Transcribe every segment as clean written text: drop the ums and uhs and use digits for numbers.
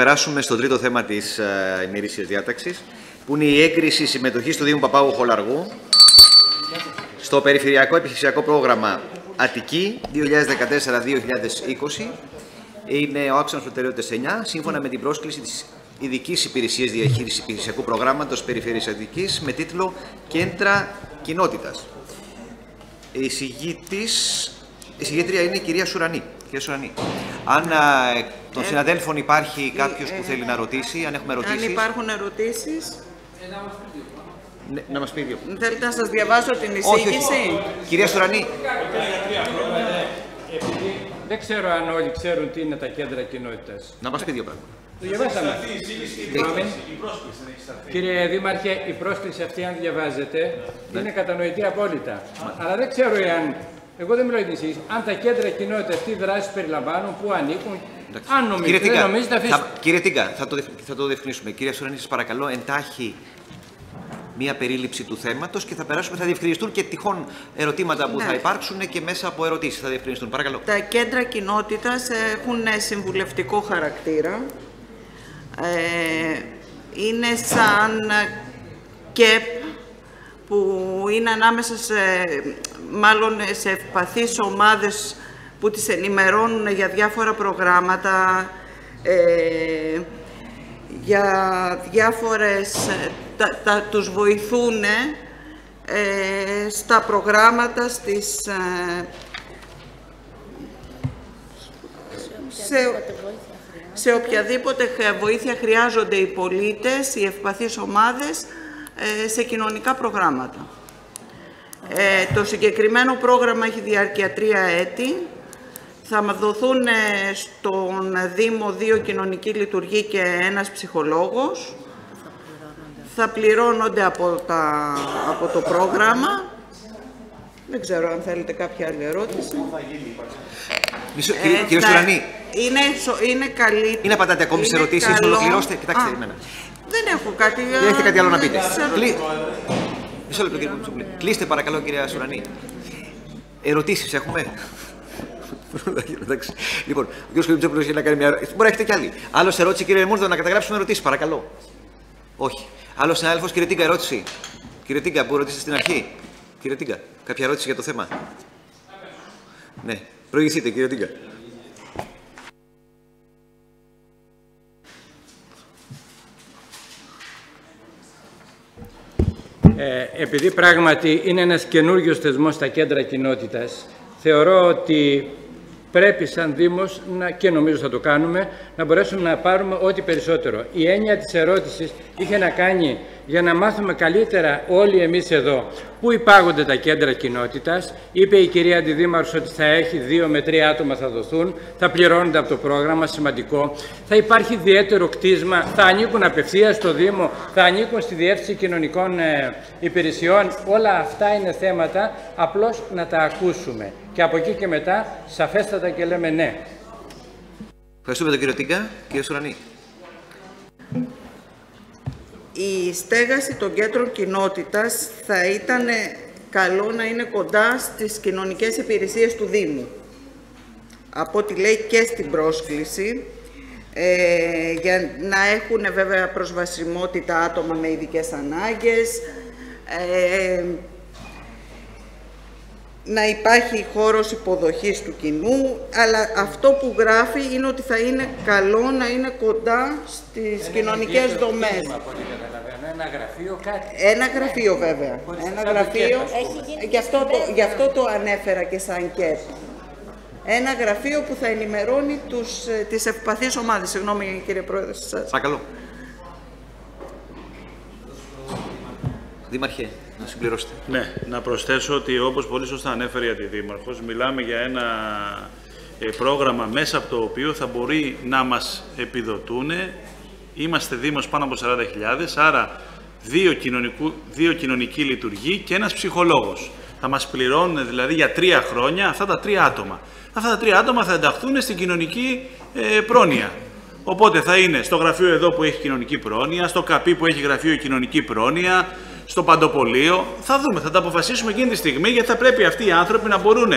περάσουμε στο τρίτο θέμα της ημερήσιας διάταξης, που είναι η έγκριση συμμετοχής του Δήμου Παπάγου Χολαργού στο Περιφερειακό Επιχειρησιακό Πρόγραμμα Αττική 2014-2020. Είναι ο άξονας προτεραιότητας 9, σύμφωνα με την πρόσκληση της Ειδικής Υπηρεσίας Διαχείρισης Επιχειρησιακού Προγράμματος Περιφέρειας Αττικής με τίτλο «Κέντρα Κοινότητας». Η συγγήτρια είναι η κυρία Σουρανή. Αν των συναδέλφων υπάρχει κάποιος που θέλει να ρωτήσει, αν έχουμε ερωτήσεις. Αν υπάρχουν ερωτήσεις. Ναι, να μας πει δύο. Θέλετε να σας διαβάσω την εισήγηση. Όχι. Κυρία Σουρανή. Δεν ξέρω αν όλοι ξέρουν τι είναι τα κέντρα κοινότητας. Να μας πει δύο πράγματα. Το διαβάσαμε. Κύριε Δήμαρχε, η πρόσκληση αυτή, αν διαβάζετε, είναι κατανοητή απόλυτα. Αλλά δεν ξέρω εάν. Εγώ δεν μιλάω για την εισήγηση. Αν τα κέντρα κοινότητας τι δράσεις περιλαμβάνουν, πού ανήκουν. Αν νομίζετε, δεν νομίζετε, αφήστε. Κύριε Τίγκα, θα το διευκρινίσουμε. Κυρία Σουρανή, σας παρακαλώ, εντάχει μία περίληψη του θέματος και θα περάσουμε, θα διευκρινιστούν και τυχόν ερωτήματα που θα υπάρξουν και μέσα από ερωτήσεις θα διευκρινιστούν. Παρακαλώ. Τα κέντρα κοινότητας έχουν συμβουλευτικό χαρακτήρα. Είναι σαν ΚΕΠ που είναι ανάμεσα σε ευπαθείς ομάδες που τις ενημερώνουν για διάφορα προγράμματα, για διάφορες, τους βοηθούν στα προγράμματα, σε οποιαδήποτε βοήθεια χρειάζονται οι πολίτες, οι ευπαθείς ομάδες, σε κοινωνικά προγράμματα. Το συγκεκριμένο πρόγραμμα έχει διάρκεια 3 έτη. Θα δοθούν στον Δήμο 2 κοινωνικοί λειτουργοί και 1 ψυχολόγος. Θα πληρώνονται από το πρόγραμμα. Δεν ξέρω αν θέλετε κάποια άλλη ερώτηση. Κύριε Σουρανή, είναι καλή. είναι πατάτε ακόμη σε ερωτήσεις, ολοκληρώστε. Κοιτάξτε εμένα. Δεν έχω κάτι. Δεν έχετε κάτι άλλο να πείτε. Μισό λεπτό, κύριε Κουτσουπλή. Κλείστε παρακαλώ, κυρία Σουρανή. Ερωτήσεις έχουμε. Λοιπόν, ο κύριος Κουτσουπλής έχει να κάνει μια ερώτηση. Μπορεί να έχετε κι άλλη. Άλλος ερώτηση, κύριε Μούρδο, να καταγράψουμε ερωτήσεις, παρακαλώ. Όχι. Άλλος συνάδελφος, κύριε Τίγκα, ερώτηση. Κύριε Τίγκα, που ρωτήσετε στην αρχή. Κύριε Τίγκα, κάποια ερώτηση για το θέμα. Ναι, προηγηθείτε, κύριε Τίγκα. Επειδή πράγματι είναι ένας καινούριος θεσμός στα κέντρα κοινότητας, θεωρώ ότι πρέπει σαν Δήμος, και νομίζω θα το κάνουμε, να μπορέσουμε να πάρουμε ό,τι περισσότερο. Η έννοια της ερώτησης είχε να κάνει για να μάθουμε καλύτερα όλοι εμείς εδώ πού υπάγονται τα κέντρα κοινότητας. Είπε η κυρία Αντιδήμαρχος ότι θα έχει 2 με 3 άτομα θα δοθούν, θα πληρώνονται από το πρόγραμμα, σημαντικό. Θα υπάρχει ιδιαίτερο κτίσμα, θα ανήκουν απευθείας στο Δήμο, θα ανήκουν στη Διεύθυνση Κοινωνικών Υπηρεσιών. Όλα αυτά είναι θέματα, απλώς να τα ακούσουμε. Και από εκεί και μετά, σαφέστατα και λέμε ναι. Ευχαριστούμε τον κύριο Τίγκα. Κύριε Σουρανή. Η στέγαση των κέντρων κοινότητας θα ήταν καλό να είναι κοντά στις κοινωνικές υπηρεσίες του Δήμου. Από ό,τι λέει και στην πρόσκληση, για να έχουν βέβαια προσβασιμότητα άτομα με ειδικές ανάγκες, να υπάρχει χώρος υποδοχής του κοινού, αλλά αυτό που γράφει είναι ότι θα είναι καλό να είναι κοντά στις κοινωνικές δομές. Ένα γραφείο, κάτι. Ένα γραφείο βέβαια. Ένα γραφείο, γι' αυτό το ανέφερα και σαν ΚΕΠ. Ένα γραφείο που θα ενημερώνει τις ευπαθείς ομάδες. Συγγνώμη κύριε Πρόεδρε, σας. Παρακαλώ. Δήμαρχε, να συμπληρώσετε. Ναι, να προσθέσω ότι όπως πολύ σωστά ανέφερε η Αντιδήμαρχος, μιλάμε για ένα πρόγραμμα μέσα από το οποίο θα μπορεί να μας επιδοτούν. Είμαστε Δήμος πάνω από 40.000, άρα 2 κοινωνικοί λειτουργοί και 1 ψυχολόγος. Θα μας πληρώνουν δηλαδή για 3 χρόνια αυτά τα 3 άτομα. Αυτά τα 3 άτομα θα ενταχθούν στην κοινωνική πρόνοια. Οπότε θα είναι στο γραφείο εδώ που έχει κοινωνική πρόνοια, στο ΚΑΠΗ που έχει γραφείο κοινωνική πρόνοια, στο Παντοπολείο. Θα δούμε, θα τα αποφασίσουμε εκείνη τη στιγμή, γιατί θα πρέπει αυτοί οι άνθρωποι να μπορούν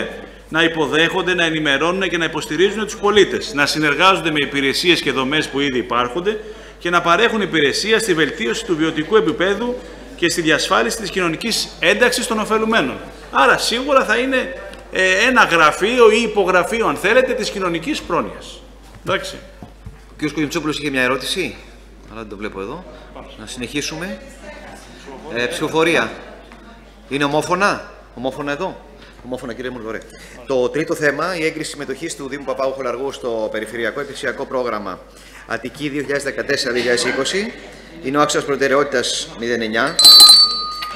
να υποδέχονται, να ενημερώνουν και να υποστηρίζουν τους πολίτες, να συνεργάζονται με υπηρεσίες και δομές που ήδη υπάρχονται και να παρέχουν υπηρεσία στη βελτίωση του βιωτικού επίπεδου και στη διασφάλιση της κοινωνικής ένταξης των ωφελουμένων. Άρα σίγουρα θα είναι ένα γραφείο ή υπογραφείο, αν θέλετε, της κοινωνικής πρόνοιας. Εντάξει. Ο κ. Κοντζόπουλος είχε μια ερώτηση, αλλά δεν το βλέπω εδώ. Να συνεχίσουμε. Ψηφοφορία. Είναι ομόφωνα? Ομόφωνα εδώ. Ομόφωνα, κύριε Μουρδωρέ. Το τρίτο θέμα, η έγκριση συμμετοχής του Δήμου Παπάγου Χολαργού στο Περιφερειακό Επιχειρησιακό Πρόγραμμα Αττική 2014-2020. Είναι ο άξονας προτεραιότητας 09.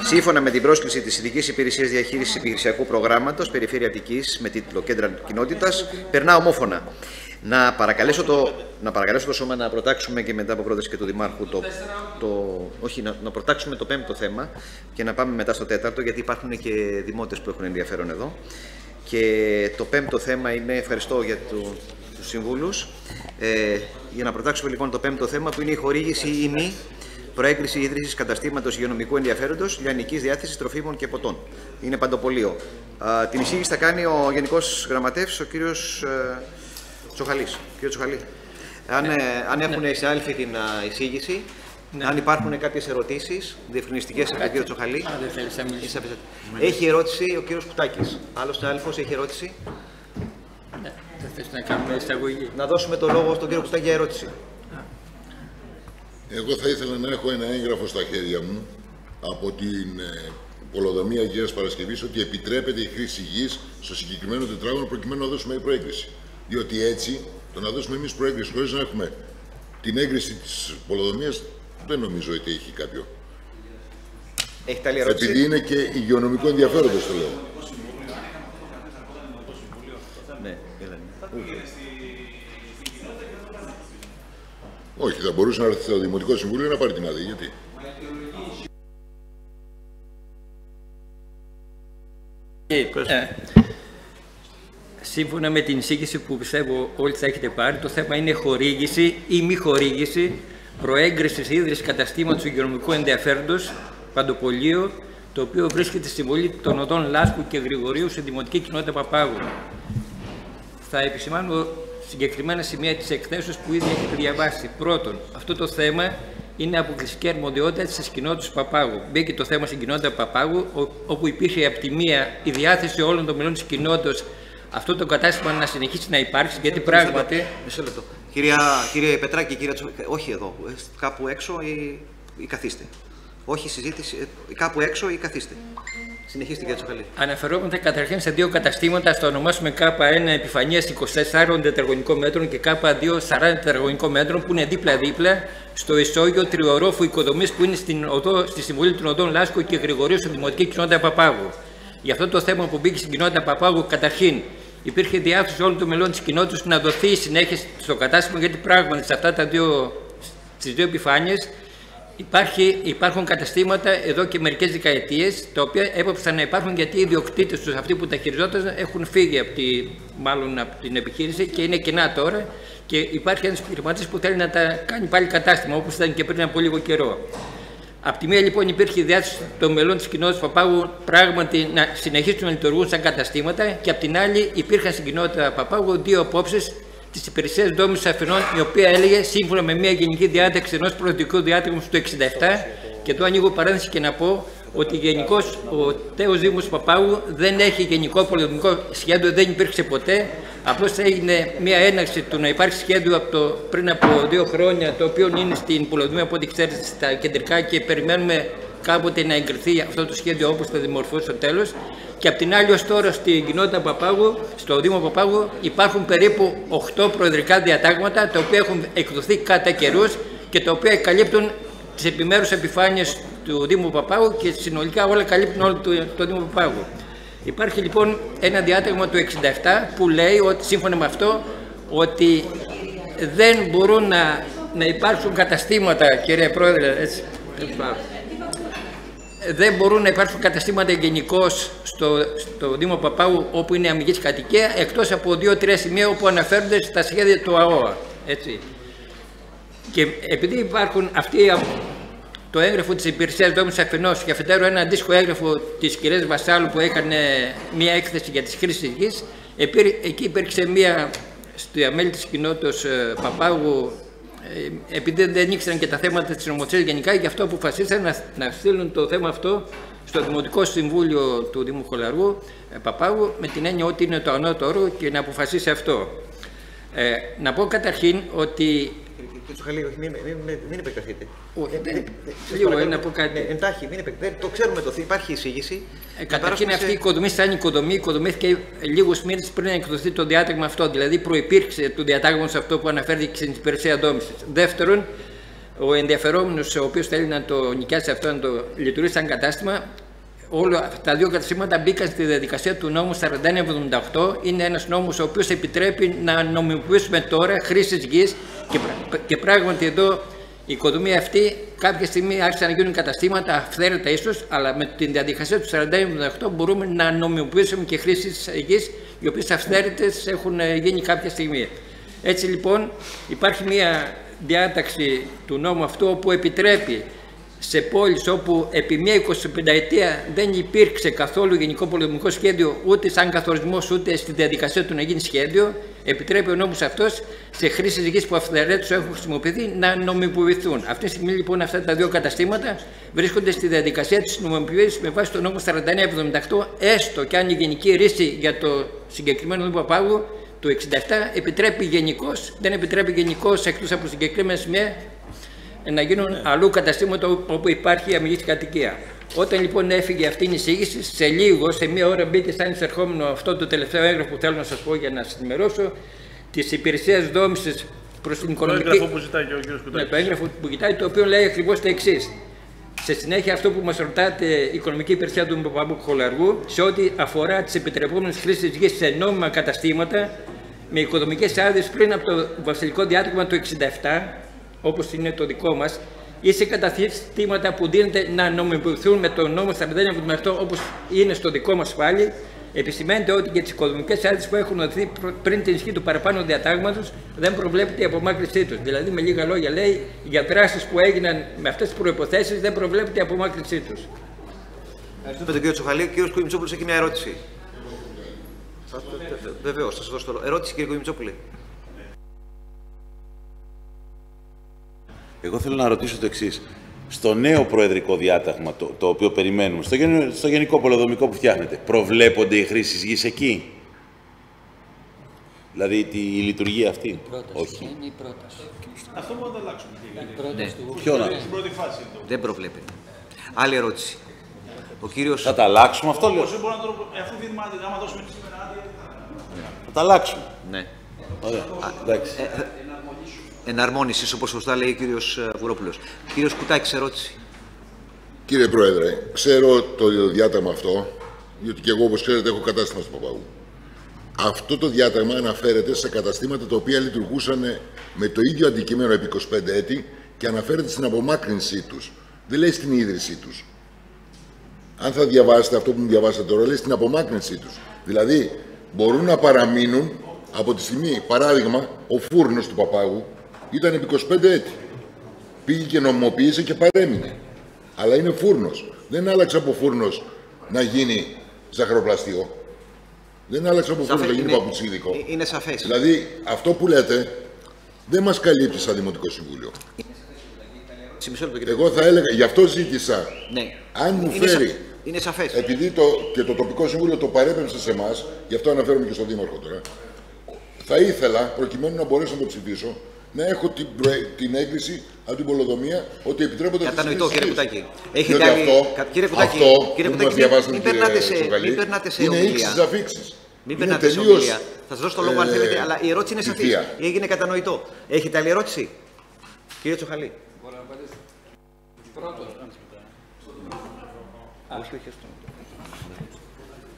Σύμφωνα με την πρόσκληση της Ειδικής Υπηρεσίας Διαχείρισης Επιχειρησιακού Προγράμματος Περιφέρεια Αττικής με τίτλο Κέντρα Κοινότητας, περνά ομόφωνα. Να παρακαλέσω το Σώμα να προτάξουμε και μετά από πρόταση και του Δημάρχου να προτάξουμε το πέμπτο θέμα και να πάμε μετά στο τέταρτο, γιατί υπάρχουν και δημότες που έχουν ενδιαφέρον εδώ. Και το πέμπτο θέμα είναι, ευχαριστώ για τους συμβούλους, για να προτάξουμε λοιπόν το πέμπτο θέμα, που είναι η χορήγηση ή μη προέγκριση ίδρυσης καταστήματος υγειονομικού ενδιαφέροντος λιανικής διάθεσης τροφίμων και ποτών. Είναι παντοπολείο. Την εισήγηση θα κάνει ο Γενικός Γραμματεύς, ο κύριος Τσοχαλής. Κύριε Τσοχαλή, αν έχουν οι συνάδελφοι την εισήγηση, αν υπάρχουν κάποιες ερωτήσεις διευκρινιστικές από τον κύριο Τσοχαλή. Έχει ερώτηση ο κύριος Κουτάκης. Άλλος συνάδελφος έχει ερώτηση? Δεν θες να κάνουμε εισαγωγή? Να δώσουμε το λόγο στον κύριο Κουτάκη για ερώτηση. Εγώ θα ήθελα να έχω ένα έγγραφο στα χέρια μου από την Πολεοδομία Αγίας Παρασκευής ότι επιτρέπεται η χρήση γης στο συγκεκριμένο τετράγωνο προκειμένου να δώσουμε προέγκριση. Διότι έτσι, το να δώσουμε εμείς προέγκριση χωρίς να έχουμε την έγκριση της Πολεοδομίας, δεν νομίζω ότι έχει κάποιο. Έχετε άλλη ερώτηση? Επειδή είναι και υγειονομικό ενδιαφέροντος, το λέω. Ναι, όχι, θα μπορούσε να έρθει στο Δημοτικό Συμβούλιο να πάρει την άδεια. Γιατί? Σύμφωνα με την εισήγηση που πιστεύω όλοι θα έχετε πάρει, το θέμα είναι χορήγηση ή μη χορήγηση προέγκρισης ίδρυσης καταστήματος υγειονομικού ενδιαφέροντος παντοπολείο, το οποίο βρίσκεται στη συμβολή των οδών Λάσκου και Γρηγορίου σε Δημοτική Κοινότητα Παπάγου. Θα επισημάνω συγκεκριμένα σημεία της εκθέσεως που ήδη έχετε διαβάσει. Πρώτον, αυτό το θέμα είναι αποκλειστική αρμοδιότητα της κοινότητας Παπάγου. Μπήκε το θέμα στην κοινότητα Παπάγου, όπου υπήρχε από τη μία η διάθεση όλων των μελών της κοινότητας αυτό το κατάστημα να συνεχίσει να υπάρξει, γιατί πράγματι. Μισό λεπτό. Κύριε Πετράκη, όχι εδώ, κάπου έξω ή καθίστε. Όχι συζήτηση, κάπου έξω ή καθίστε. Συνεχίστε, κύριε Τσοχαλή. Αναφερόμαστε καταρχήν σε δύο καταστήματα, στο ονομάσουμε K1 επιφανείας 24 τετραγωνικών μέτρων και K2 40 τετραγωνικών μέτρων, που είναι δίπλα-δίπλα στο ισόγειο τριορόφου οικοδομής που είναι στη συμβολή των οδών Λάσκου και Γρηγορίου στη Δημοτική Κοινότητα Παπάγου. Για αυτό το θέμα που μπήκε στην κοινότητα Παπάγου, καταρχήν υπήρχε διάθεση όλων των μελών της κοινότητας να δοθεί συνέχεια στο κατάστημα, γιατί πράγματι σε αυτά στις δύο επιφάνειες υπάρχουν καταστήματα εδώ και μερικές δεκαετίες, τα οποία έπαψαν να υπάρχουν γιατί οι ιδιοκτήτες τους, αυτοί που τα χειριζόταν, έχουν φύγει από την επιχείρηση και είναι κενά τώρα. Και υπάρχει ένας επιχειρηματής που θέλει να τα κάνει πάλι κατάστημα, όπως ήταν και πριν από λίγο καιρό. Απ' τη μία λοιπόν υπήρχε η διάθεση των μελών της κοινότητας Παπάγου πράγματι να συνεχίσουν να λειτουργούν σαν καταστήματα, και απ' την άλλη υπήρχαν στην κοινότητα Παπάγου δύο απόψεις της υπηρεσίας δόμησης αφενός, η οποία έλεγε σύμφωνα με μια γενική διάταξη ενός προεδρικού διάταγματος του 1967, και εδώ ανοίγω παρένθεση και να πω ότι γενικώς ο τέος Δήμος Παπάγου δεν έχει γενικό πολεοδομικό σχέδιο, δεν υπήρξε ποτέ. Απλώς έγινε μια έναρξη του να υπάρχει σχέδιο πριν από 2 χρόνια, το οποίο είναι στην πολεοδομία, από ό,τι ξέρετε, στα κεντρικά, και περιμένουμε κάποτε να εγκριθεί αυτό το σχέδιο όπως θα δημορφώσει στο τέλος. Και απ' την άλλη, ως τώρα στην κοινότητα Παπάγου, στο Δήμο Παπάγου, υπάρχουν περίπου 8 προεδρικά διατάγματα, τα οποία έχουν εκδοθεί κατά καιρούς και τα οποία καλύπτουν τις επιμέρους επιφάνειες του Δήμου Παπάγου και συνολικά όλα καλύπτουν όλο το Δήμο Παπάγου. Υπάρχει λοιπόν ένα διάταγμα του 1967 που λέει ότι σύμφωνα με αυτό ότι δεν μπορούν να υπάρξουν καταστήματα, κύριε Πρόεδρε, έτσι, δεν μπορούν να υπάρξουν καταστήματα γενικώς στο Δήμο Παπάγου όπου είναι αμυγής κατοικία, εκτός από 2-3 σημεία όπου αναφέρονται στα σχέδια του ΑΟΑ. Έτσι. Και επειδή υπάρχουν το έγγραφο της υπηρεσίας δόμησης αφενός και αφετέρου ένα αντίστοιχο έγγραφο της κυρίας Βασάλου που έκανε μια έκθεση για τις χρήσεις γης, Εκεί υπήρξε μία, στα μέλη της κοινότητας Παπάγου, επειδή δεν ήξεραν και τα θέματα της νομοθεσίας γενικά, γι' αυτό αποφασίσαν να στείλουν το θέμα αυτό στο Δημοτικό Συμβούλιο του Δήμου Χολαργού, Παπάγου, με την έννοια ότι είναι το ανώτερο και να αποφασίσει αυτό. Να πω καταρχήν ότι... Κύριε Τσοχαλή, μην επεκταθείτε. Λίγο, να πω κάτι. Εντάχει, το ξέρουμε, υπάρχει εισήγηση. Καταρχήν αυτή η οικοδομή, σαν οικοδομή, οικοδομήθηκε λίγους μήνες πριν να εκδοθεί το διάταγμα αυτό. Δηλαδή, προϋπήρξε το διάταγμα σε αυτό που αναφέρθηκε στην υπηρεσία δόμησης. Δεύτερον, ο ενδιαφερόμενος, ο οποίος θέλει να το νοικιάσει αυτό, να το λειτουργήσει σαν κατάστημα, όλα τα δύο καταστήματα μπήκαν στη διαδικασία του νόμου 4178. Είναι ένας νόμος ο οποίος επιτρέπει να νομιμοποιήσουμε τώρα χρήσης γης και πράγματι εδώ η οικοδομία αυτή κάποια στιγμή άρχισαν να γίνουν καταστήματα αυθαίρετα ίσως, αλλά με τη διαδικασία του 4178 μπορούμε να νομιμοποιήσουμε και χρήσεις γης οι οποίες αυθαίρετες έχουν γίνει κάποια στιγμή. Έτσι λοιπόν υπάρχει μια διάταξη του νόμου αυτού όπου επιτρέπει σε πόλεις όπου επί μια 25ετία δεν υπήρξε καθόλου γενικό πολεοδομικό σχέδιο ούτε σαν καθορισμός ούτε στη διαδικασία του να γίνει σχέδιο, επιτρέπει ο νόμος αυτός σε χρήσεις γης που αυθαιρέτως έχουν χρησιμοποιηθεί να νομιμοποιηθούν. Αυτή τη στιγμή λοιπόν αυτά τα δύο καταστήματα βρίσκονται στη διαδικασία της νομιμοποίησης με βάση το νόμο 4178, έστω και αν η γενική ρίση για το συγκεκριμένο Δήμο Παπάγου το 67 επιτρέπει γενικώς, δεν επιτρέπει γενικώς εκτός από συγκεκριμένα σημεία να γίνουν αλλού καταστήματα όπου υπάρχει αμυγής κατοικία. Όταν λοιπόν έφυγε αυτή η εισήγηση, σε λίγο, σε μία ώρα μπήκε σαν εισερχόμενο αυτό το τελευταίο έγγραφο που θέλω να σας πω για να σας ενημερώσω, της υπηρεσίας δόμησης προς την οικονομική. Το έγγραφο που ζητάει και ο κ. Κουτάκης. Το έγγραφο που κοιτάει, το οποίο λέει ακριβώς τα εξής. Σε συνέχεια, αυτό που μας ρωτάτε, η Οικονομική Υπηρεσία του Παπάγου Χολαργού, σε ό,τι αφορά τις επιτρεπόμενες χρήσεις γης σε νόμιμα καταστήματα, με οικοδομικές άδειες πριν από το βασιλικό διάταγμα του 67, όπως είναι το δικό μας, ή σε καταστήματα που δίνεται να νομιμοποιηθούν με τον νόμο 4178, όπως είναι στο δικό μας πάλι, επισημαίνεται ότι για τις οικοδομικές άδειες που έχουν δοθεί πριν την ισχύ του παραπάνω διατάγματος δεν προβλέπεται η απομάκρυνσή τους. Δηλαδή, με λίγα λόγια, λέει για δράσεις που έγιναν με αυτές τις προϋποθέσεις δεν προβλέπεται η απομάκρυνσή τους. Ευχαριστούμε τον κύριο Τσοχαλή. Ο κύριος Κοημιτσόπουλος έχει μια ερώτηση. Βεβαίως, θα σας δώσω το λόγο. Ερώτηση, κύριε Κοημιτσόπουλε. Εγώ θέλω να ρωτήσω το εξής. Στο νέο προεδρικό διάταγμα, το οποίο περιμένουμε, στο γενικό πολεοδομικό που φτιάχνεται, προβλέπονται οι χρήσεις γης εκεί? Δηλαδή η λειτουργία αυτή? Όχι. Είναι η πρόταση. Αυτό μπορούμε να το αλλάξουμε. Ποιο να... Στην πρώτη φάση. Δεν προβλέπεται. Άλλη ερώτηση. Ο κύριος... Θα τα αλλάξουμε αυτό, λέω. Αφού δίνουμε, άμα δώσουμε σήμερα άδεια, θα τα αλλάξουμε. Ναι. Ωραία. Εντάξει. Εναρμόνισης, όπως σωστά λέει ο κύριος Βουρόπουλος. Κύριος Κουτάκης, ερώτηση. Κύριε Πρόεδρε, ξέρω το διάταγμα αυτό, διότι και εγώ, όπως ξέρετε, έχω κατάστημα στο Παπάγου. Αυτό το διάταγμα αναφέρεται σε καταστήματα τα οποία λειτουργούσαν με το ίδιο αντικείμενο επί 25 έτη και αναφέρεται στην απομάκρυνσή τους. Δεν λέει στην ίδρυσή τους. Αν θα διαβάσετε αυτό που μου διαβάσατε τώρα, λέει στην απομάκρυνσή τους. Δηλαδή, μπορούν να παραμείνουν από τη στιγμή, παράδειγμα, ο φούρνος του Παπάγου ήταν επί 25 έτη. Πήγε και νομιμοποίησε και παρέμεινε. Αλλά είναι φούρνος. Δεν άλλαξε από φούρνος να γίνει ζαχαροπλαστείο. Δεν άλλαξε από φούρνος να γίνει παπουτσίδικο. Είναι σαφές. Δηλαδή, αυτό που λέτε δεν μας καλύπτει σαν Δημοτικό Συμβούλιο. Εγώ θα έλεγα, γι' αυτό ζήτησα, ναι. Αν μου φέρει, είναι σαφές. επειδή και το τοπικό συμβούλιο το παρέπεμψε σε εμάς, γι' αυτό αναφέρομαι και στον Δήμαρχο τώρα, θα ήθελα, προκειμένου να μπορέσω να το ψηφίσω, να έχω την έγκριση από την πολεοδομία ότι επιτρέπονται αυτές τις κατανοητό, κύριε Κουτάκη. Έχετε αυτό που μας διαβάσατε, μην περνάτε σε είναι ομιλία. ίξις αφήξεις. Μην περνάτε σε ομιλία. Θα σας δώσω το λόγο αν θέλετε, αλλά η ερώτηση είναι σαφής. Έγινε κατανοητό. Έχετε άλλη ερώτηση, κύριε Τσοχαλή? Μπορώ να απαντήσω. Πρώτον,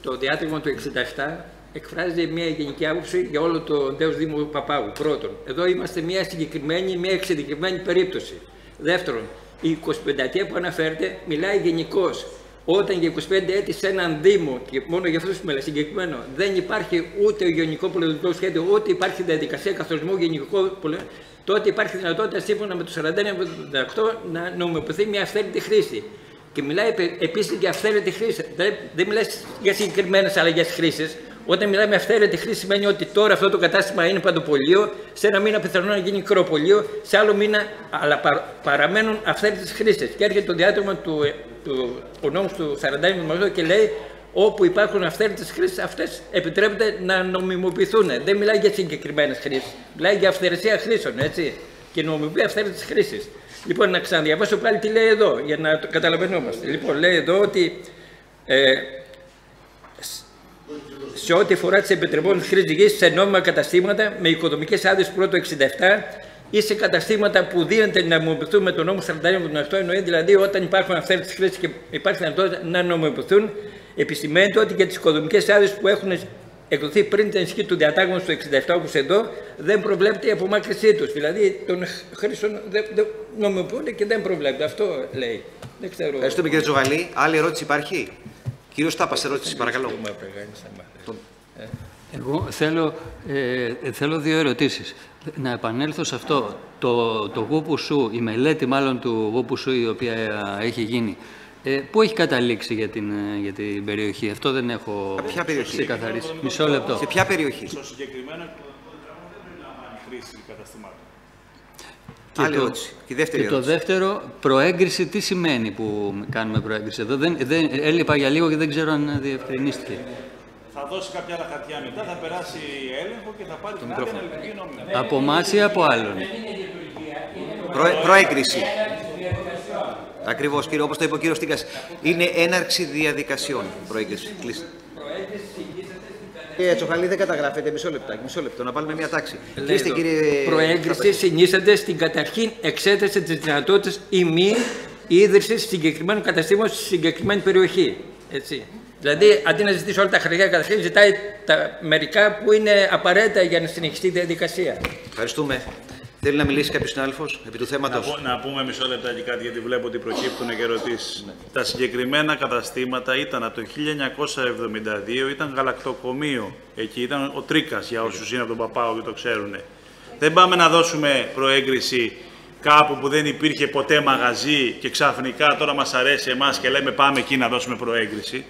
το διάταγμα του 67 εκφράζει μια γενική άποψη για όλο το νέο Δήμο Παπάγου. Πρώτον, εδώ είμαστε μια συγκεκριμένη, μια εξειδικευμένη περίπτωση. Δεύτερον, η 25ετία που αναφέρεται μιλάει γενικώς. Όταν για 25 έτη σε έναν Δήμο, και μόνο για αυτούς που μιλάει συγκεκριμένο, δεν υπάρχει ούτε γενικό πολεοδομικό σχέδιο, ούτε υπάρχει διαδικασία καθορισμού γενικού πολεοδομικού, τότε υπάρχει δυνατότητα σύμφωνα με το 4178 να νομιμοποιηθεί μια αυθαίρετη χρήση. Και μιλάει επίσης για αυθαίρετη χρήση. Δεν μιλάει για συγκεκριμένες αλλαγές χρήσης, Όταν μιλάμε αυθαίρετη χρήση, σημαίνει ότι τώρα αυτό το κατάστημα είναι παντοπολείο, σε ένα μήνα πιθανόν να γίνει κρεοπολείο, σε άλλο μήνα, αλλά παραμένουν αυθαίρετες χρήσεις. Και έρχεται το διάταγμα ο νόμος του 41 και λέει όπου υπάρχουν αυθαίρετες χρήσεις, αυτές επιτρέπεται να νομιμοποιηθούν. Δεν μιλάει για συγκεκριμένες χρήσεις, μιλάει για αυθαιρεσία χρήσεων, έτσι. Και νομιμοποιεί αυθαίρετες χρήσεις. Λοιπόν, να ξαναδιαβάσω πάλι τι λέει εδώ, για να το καταλαβαίνόμαστε. Λοιπόν, λέει εδώ ότι σε ό,τι αφορά τις επιτρεπόμενες χρήσεις γης σε νόμιμα καταστήματα με οικοδομικές άδειες πρώτο 67 ή σε καταστήματα που δίνεται να νομιμοποιηθούν με τον νόμο 41/78, εννοεί δηλαδή όταν υπάρχουν αυθαίρετες χρήσεις και υπάρχει δυνατότητα να νομιμοποιηθούν, επισημαίνεται ότι για τις οικοδομικές άδειες που έχουν εκδοθεί πριν την ισχύ του διατάγματος του 67, όπως εδώ, δεν προβλέπεται η απομάκρυνσή τους. Δηλαδή των χρήσεων δεν νομιμοποιούνται και δεν προβλέπεται. Αυτό λέει. Δεν ξέρω. Ευχαριστούμε κύριε Τζογαλή. Άλλη ερώτηση υπάρχει? Κύριος Τάπας, ερώτηση παρακαλώ. Εγώ θέλω δύο ερωτήσεις. Να επανέλθω σε αυτό. Το Γούπουσου, η μελέτη μάλλον του Γούπουσου η οποία έχει γίνει, πού έχει καταλήξει για την περιοχή? Αυτό δεν έχω ξεκαθαρίσει. Μισό λεπτό. Σε ποια περιοχή? Στο συγκεκριμένο χρήση καταστημάτων. Άλλη ερώτηση. Και το δεύτερο, προέγκριση, τι σημαίνει που κάνουμε προέγκριση? Εδώ έλειπα για λίγο και δεν ξέρω αν διευκρινίστηκε. Θα δώσει κάποια άλλα χαρτιά μετά, θα περάσει έλεγχο και θα πάρει την άδεια να λειτουργεί νόμιμα. Από εμάς ή από άλλον? Προέγκριση. Ακριβώς, κύριε, όπως το είπε ο κύριος Στίκας, είναι έναρξη διαδικασιών. Προέγκριση. Κλείστε. Κύριε Τσοχαλή, δεν καταγράφεται. Μισό λεπτό, να βάλουμε μια τάξη. Κλείστε, κύριε. Προέγκριση συνίσταται στην καταρχήν εξέταση της δυνατότητας ή μη ίδρυσης συγκεκριμένου καταστήματος στη συγκεκριμένη περιοχή. Έτσι. Δηλαδή, αντί να ζητήσει όλα τα χαρτιά καταρχήν, ζητάει τα μερικά που είναι απαραίτητα για να συνεχιστεί η διαδικασία. Ευχαριστούμε. Θέλει να μιλήσει κάποιος συνάδελφος επί του θέματος? Να πούμε μισό λεπτάκι κάτι, γιατί βλέπω ότι προκύπτουν και ερωτήσεις. Ναι. Τα συγκεκριμένα καταστήματα ήταν από το 1972, ήταν γαλακτοκομείο. Εκεί ήταν ο Τρίκας, για όσους είναι από τον Παπάο και το ξέρουν. Δεν πάμε να δώσουμε προέγκριση κάπου που δεν υπήρχε ποτέ μαγαζί και ξαφνικά τώρα μας αρέσει εμάς και λέμε πάμε εκεί να δώσουμε προέγκριση.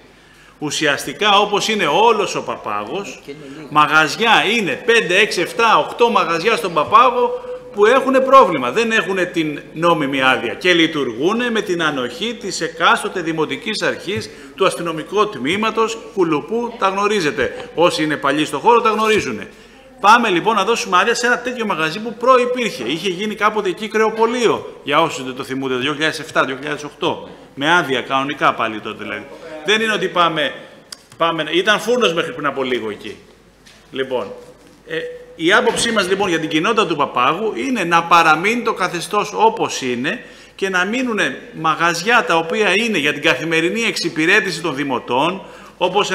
Ουσιαστικά, όπως είναι όλος ο Παπάγος, μαγαζιά είναι 5, 6, 7, 8 μαγαζιά στον Παπάγο που έχουν πρόβλημα. Δεν έχουν την νόμιμη άδεια και λειτουργούν με την ανοχή της εκάστοτε δημοτικής αρχής, του αστυνομικού τμήματος, κουλουπού, τα γνωρίζετε. Όσοι είναι παλιοί στο χώρο τα γνωρίζουν. Πάμε λοιπόν να δώσουμε άδεια σε ένα τέτοιο μαγαζί που προϋπήρχε. Είχε γίνει κάποτε εκεί κρεοπολείο, για όσους δεν το θυμούνται, το 2007-2008. Με άδεια κανονικά πάλι τότε δηλαδή. Δεν είναι ότι πάμε, ήταν φούρνος μέχρι πριν από λίγο εκεί. Λοιπόν, η άποψή μας λοιπόν για την κοινότητα του Παπάγου είναι να παραμείνει το καθεστώς όπως είναι και να μείνουν μαγαζιά τα οποία είναι για την καθημερινή εξυπηρέτηση των δημοτών, όπως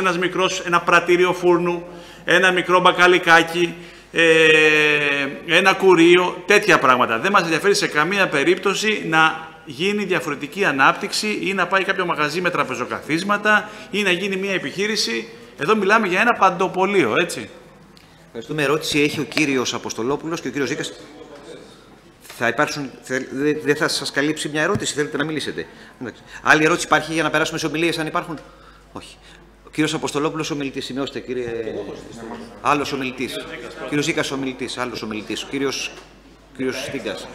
ένα πρατήριο φούρνου, ένα μικρό μπακαλικάκι, ένα κουρίο, τέτοια πράγματα. Δεν μας ενδιαφέρει σε καμία περίπτωση να γίνει διαφορετική ανάπτυξη ή να πάει κάποιο μαγαζί με τραπεζοκαθίσματα ή να γίνει μια επιχείρηση. Εδώ μιλάμε για ένα παντοπολείο, έτσι. Ευχαριστούμε. Ερώτηση έχει ο κύριος Αποστολόπουλος και ο κύριος Ζήκας. Δεν θα σας καλύψει μια ερώτηση, θέλετε να μιλήσετε? Άλλη ερώτηση υπάρχει για να περάσουμε σε ομιλίες, αν υπάρχουν? Όχι. Ο κύριος Αποστολόπουλος ομιλητής, σημειώστε κύριε. Άλλος ομιλητής. Κύριος Ζήκας ομιλητής, άλλος ομιλητής. Ο κύριος Στίγκας.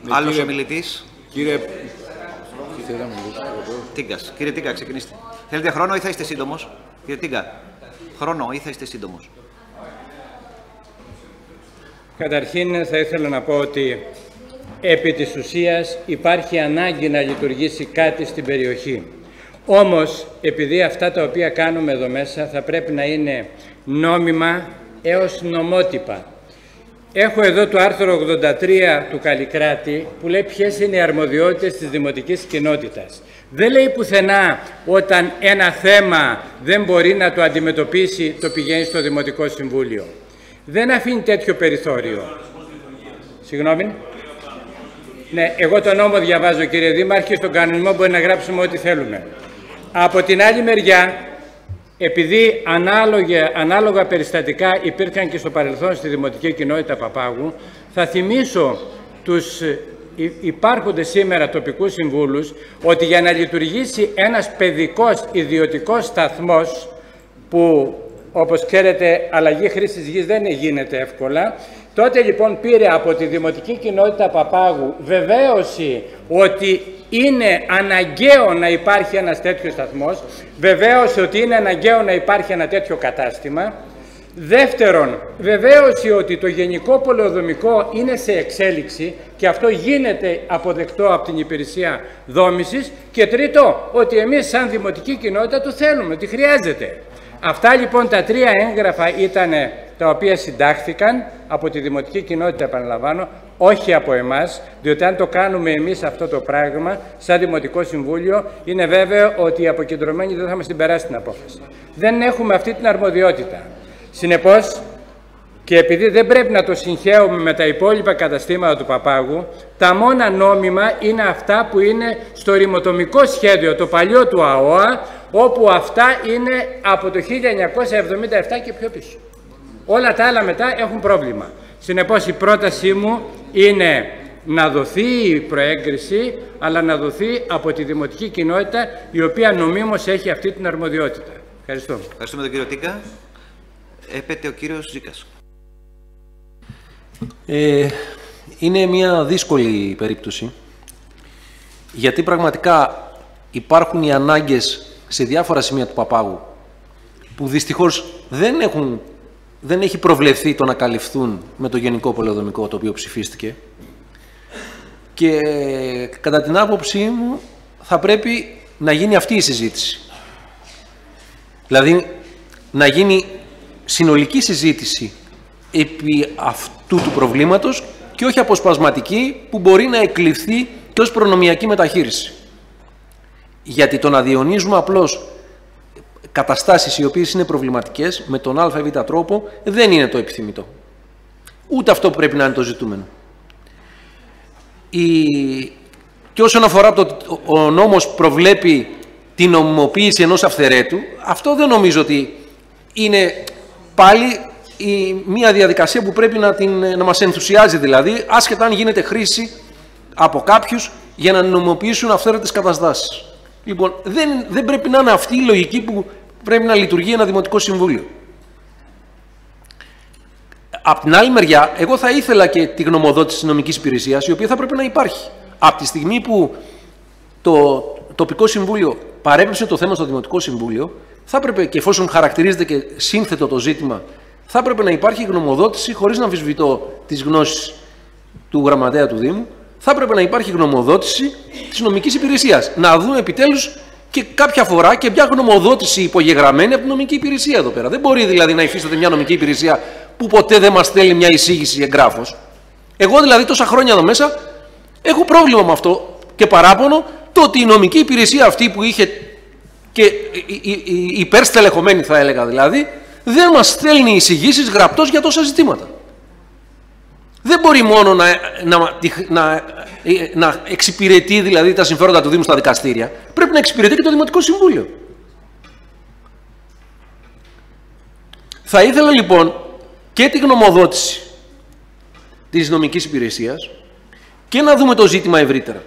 Άλλος ομιλητής. Κύριε Τίγκας. Κύριε Τίγκα, ξεκινήστε. Θέλετε χρόνο ή θα είστε σύντομος? Κύριε Τίγκα, χρόνο ή θα είστε σύντομος? Καταρχήν θα ήθελα να πω ότι επί της ουσίας υπάρχει ανάγκη να λειτουργήσει κάτι στην περιοχή. Όμως, επειδή αυτά τα οποία κάνουμε εδώ μέσα θα πρέπει να είναι νόμιμα έως νομότυπα. Έχω εδώ το άρθρο 83 του Καλλικράτη που λέει ποιες είναι οι αρμοδιότητες της δημοτικής κοινότητας. Δεν λέει πουθενά όταν ένα θέμα δεν μπορεί να το αντιμετωπίσει, το πηγαίνει στο Δημοτικό Συμβούλιο. Δεν αφήνει τέτοιο περιθώριο. Συγγνώμη. Ναι, εγώ τον νόμο διαβάζω, κύριε Δήμαρχε, στον κανονισμό μπορεί να γράψουμε ό,τι θέλουμε. Από την άλλη μεριά, επειδή ανάλογα περιστατικά υπήρχαν και στο παρελθόν στη Δημοτική Κοινότητα Παπάγου, θα θυμίσω τους υπάρχοντες σήμερα τοπικούς συμβούλους ότι για να λειτουργήσει ένας παιδικός ιδιωτικός σταθμός που όπως ξέρετε αλλαγή χρήσης γης δεν γίνεται εύκολα. Τότε λοιπόν πήρε από τη Δημοτική Κοινότητα Παπάγου βεβαίωση ότι είναι αναγκαίο να υπάρχει ένας τέτοιος σταθμός, βεβαίωση ότι είναι αναγκαίο να υπάρχει ένα τέτοιο κατάστημα. Δεύτερον, βεβαίωση ότι το γενικό πολεοδομικό είναι σε εξέλιξη και αυτό γίνεται αποδεκτό από την υπηρεσία δόμησης. Και τρίτο, ότι εμείς σαν Δημοτική Κοινότητα το θέλουμε, ότι χρειάζεται. Αυτά λοιπόν τα τρία έγγραφα ήταν τα οποία συντάχθηκαν από τη Δημοτική Κοινότητα, επαναλαμβάνω, όχι από εμάς, διότι αν το κάνουμε εμείς αυτό το πράγμα, σαν Δημοτικό Συμβούλιο, είναι βέβαιο ότι οι αποκεντρωμένοι δεν θα μας την περάσει την απόφαση. Δεν έχουμε αυτή την αρμοδιότητα. Συνεπώς, και επειδή δεν πρέπει να το συγχαίουμε με τα υπόλοιπα καταστήματα του Παπάγου, τα μόνα νόμιμα είναι αυτά που είναι στο ρημοτομικό σχέδιο, το παλιό του ΑΟΑ, όπου αυτά είναι από το 1977 και πιο πίσω. Όλα τα άλλα μετά έχουν πρόβλημα. Συνεπώς η πρότασή μου είναι να δοθεί η προέγκριση, αλλά να δοθεί από τη Δημοτική Κοινότητα, η οποία νομίμως έχει αυτή την αρμοδιότητα. Ευχαριστώ. Ευχαριστούμε τον κύριο Τίκα. Έπεται ο κύριος Ζήκας. Είναι μια δύσκολη περίπτωση, γιατί πραγματικά υπάρχουν οι ανάγκες σε διάφορα σημεία του Παπάγου, που δυστυχώς δεν έχει προβλεφθεί το να καλυφθούν με το γενικό πολεοδομικό το οποίο ψηφίστηκε, και κατά την άποψή μου θα πρέπει να γίνει αυτή η συζήτηση. Δηλαδή να γίνει συνολική συζήτηση επί αυτού του προβλήματος και όχι αποσπασματική που μπορεί να εκλειφθεί και ως προνομιακή μεταχείριση. Γιατί το να διαιωνίζουμε απλώς καταστάσεις οι οποίες είναι προβληματικές με τον ΑΒ τρόπο δεν είναι το επιθυμητό. Ούτε αυτό που πρέπει να είναι το ζητούμενο. Και όσον αφορά ο νόμος προβλέπει την νομιμοποίηση ενός αυθαιρέτου, αυτό δεν νομίζω ότι είναι πάλι μια διαδικασία που πρέπει να μας ενθουσιάζει, δηλαδή, άσχετα αν γίνεται χρήση από κάποιους για να νομιμοποιήσουν αυθαίρετες καταστάσεις. Λοιπόν, δεν πρέπει να είναι αυτή η λογική που πρέπει να λειτουργεί ένα Δημοτικό Συμβούλιο. Απ' την άλλη μεριά, εγώ θα ήθελα και τη γνωμοδότηση της νομικής υπηρεσίας, η οποία θα πρέπει να υπάρχει. Από τη στιγμή που το τοπικό συμβούλιο παρέπεψε το θέμα στο Δημοτικό Συμβούλιο, θα έπρεπε, και εφόσον χαρακτηρίζεται και σύνθετο το ζήτημα, θα έπρεπε να υπάρχει γνωμοδότηση, χωρίς να αμφισβητώ τις γνώσεις του γραμματέα του Δήμου, θα έπρεπε να υπάρχει γνωμοδότηση της νομικής υπηρεσίας. Να δούμε επιτέλους και κάποια φορά και μια γνωμοδότηση υπογεγραμμένη από την νομική υπηρεσία εδώ πέρα. Δεν μπορεί δηλαδή να υφίσταται μια νομική υπηρεσία που ποτέ δεν μας στέλνει μια εισήγηση εγγράφος. Εγώ δηλαδή τόσα χρόνια εδώ μέσα έχω πρόβλημα με αυτό και παράπονο, το ότι η νομική υπηρεσία αυτή που είχε και υπερστελεχωμένη, θα έλεγα δηλαδή, δεν μας στέλνει εισηγήσεις γραπτός για τόσα ζητήματα. Δεν μπορεί μόνο να εξυπηρετεί δηλαδή τα συμφέροντα του Δήμου στα δικαστήρια. Πρέπει να εξυπηρετεί και το Δημοτικό Συμβούλιο. Θα ήθελα λοιπόν και τη γνωμοδότηση της νομικής υπηρεσίας και να δούμε το ζήτημα ευρύτερα.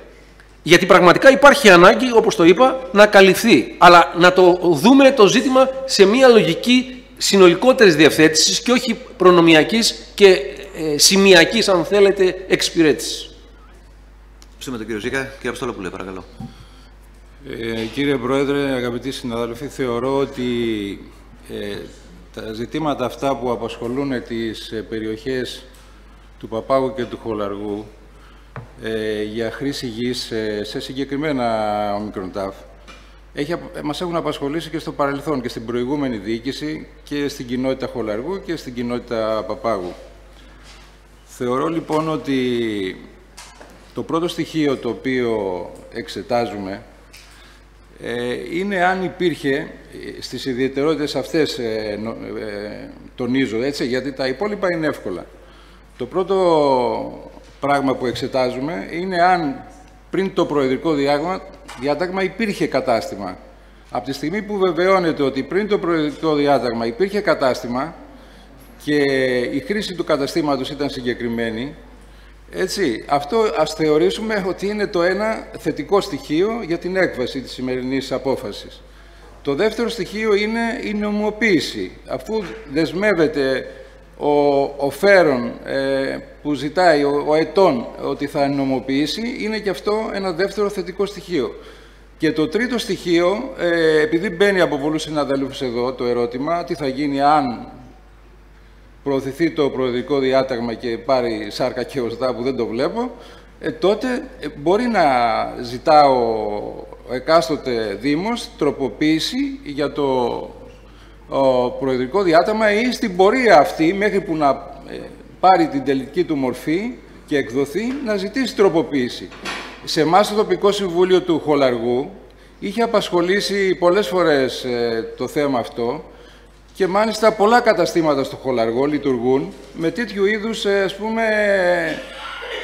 Γιατί πραγματικά υπάρχει ανάγκη, όπως το είπα, να καλυφθεί. Αλλά να το δούμε το ζήτημα σε μια λογική συνολικότερης διευθέτησης και όχι προνομιακής και σημειακής, αν θέλετε, εξυπηρέτησης. Ευχαριστούμε τον κύριο Ζήκα. Κύριε Αποστολόπουλε, παρακαλώ. Κύριε Πρόεδρε, αγαπητοί συναδελφοί, θεωρώ ότι τα ζητήματα αυτά που απασχολούν τις περιοχές του Παπάγου και του Χολαργού για χρήση γης σε συγκεκριμένα ομικροντάφ μας έχουν απασχολήσει και στο παρελθόν και στην προηγούμενη διοίκηση και στην κοινότητα Χολαργού και στην κοινότητα Παπάγου. Θεωρώ λοιπόν ότι το πρώτο στοιχείο το οποίο εξετάζουμε είναι αν υπήρχε στις ιδιαιτερότητες αυτές, τονίζω έτσι, γιατί τα υπόλοιπα είναι εύκολα. Το πρώτο πράγμα που εξετάζουμε είναι αν πριν το προεδρικό διάταγμα υπήρχε κατάστημα. Από τη στιγμή που βεβαιώνεται ότι πριν το προεδρικό διάταγμα υπήρχε κατάστημα και η χρήση του καταστήματος ήταν συγκεκριμένη, έτσι, αυτό ας θεωρήσουμε ότι είναι το ένα θετικό στοιχείο για την έκβαση της σημερινής απόφασης. Το δεύτερο στοιχείο είναι η νομιμοποίηση. Αφού δεσμεύεται ο φέρον που ζητάει, ο ετών, ότι θα νομιμοποιήσει, είναι και αυτό ένα δεύτερο θετικό στοιχείο. Και το τρίτο στοιχείο, επειδή μπαίνει από πολλούς συναδέλφους εδώ το ερώτημα, τι θα γίνει αν προωθηθεί το προεδρικό διάταγμα και πάρει σάρκα και οστά, που δεν το βλέπω, τότε μπορεί να ζητά ο εκάστοτε Δήμος τροποποίηση για το προεδρικό διάταγμα ή στην πορεία αυτή, μέχρι που να πάρει την τελική του μορφή και εκδοθεί, να ζητήσει τροποποίηση. Σε εμάς το τοπικό συμβούλιο του Χολαργού είχε απασχολήσει πολλές φορές το θέμα αυτό και μάλιστα πολλά καταστήματα στο Χολαργό λειτουργούν με τέτοιου είδους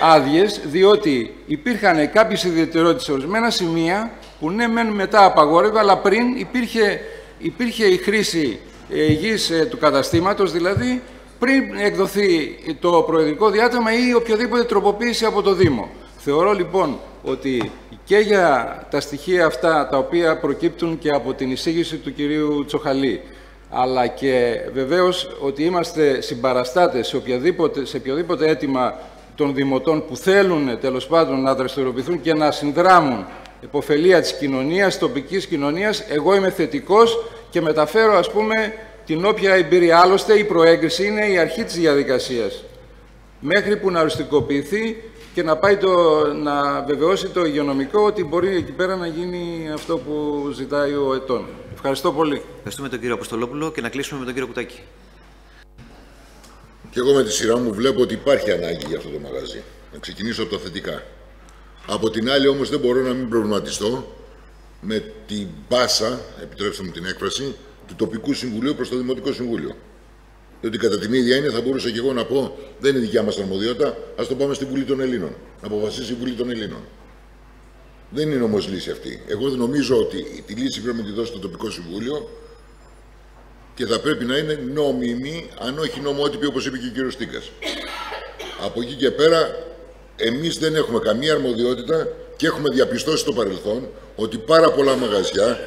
άδειες, διότι υπήρχαν κάποιες ιδιαιτερότητες σε ορισμένα σημεία που ναι μεν μετά απαγόρευε, αλλά πριν υπήρχε η χρήση γης του καταστήματος, δηλαδή πριν εκδοθεί το προεδρικό διάταγμα ή οποιαδήποτε τροποποίηση από το Δήμο. Θεωρώ λοιπόν ότι και για τα στοιχεία αυτά, τα οποία προκύπτουν και από την εισήγηση του κυρίου Τσοχαλή, αλλά και βεβαίως ότι είμαστε συμπαραστάτες σε οποιοδήποτε αίτημα των δημοτών που θέλουν τέλος πάντων να δραστηριοποιηθούν και να συνδράμουν υποφελία της κοινωνίας, τοπικής κοινωνίας, εγώ είμαι θετικός και μεταφέρω την όποια εμπειρία. Άλλωστε η προέγκριση είναι η αρχή της διαδικασίας, μέχρι που να οριστικοποιηθεί και να πάει να βεβαιώσει το υγειονομικό ότι μπορεί εκεί πέρα να γίνει αυτό που ζητάει ο ετών. Ευχαριστώ πολύ. Ευχαριστούμε τον κύριο Αποστολόπουλο και να κλείσουμε με τον κύριο Κουτάκη. Και εγώ με τη σειρά μου βλέπω ότι υπάρχει ανάγκη για αυτό το μαγαζί. Να ξεκινήσω από τα θετικά. Από την άλλη όμως δεν μπορώ να μην προβληματιστώ με την πάσα, επιτρέψτε μου την έκφραση, του τοπικού συμβουλίου προς το Δημοτικό Συμβούλιο. Διότι κατά την ίδια έννοια θα μπορούσα και εγώ να πω: δεν είναι δικιά μας αρμοδιότητα, ας το πάμε στη Βουλή των Ελλήνων. Να αποφασίσει η Βουλή των Ελλήνων. Δεν είναι όμως λύση αυτή. Εγώ νομίζω ότι τη λύση πρέπει να τη δώσει το τοπικό συμβούλιο και θα πρέπει να είναι νόμιμη, αν όχι νομότυπη, όπως είπε και ο κύριος Στίκας. Από εκεί και πέρα, εμείς δεν έχουμε καμία αρμοδιότητα και έχουμε διαπιστώσει στο παρελθόν ότι πάρα πολλά μαγαζιά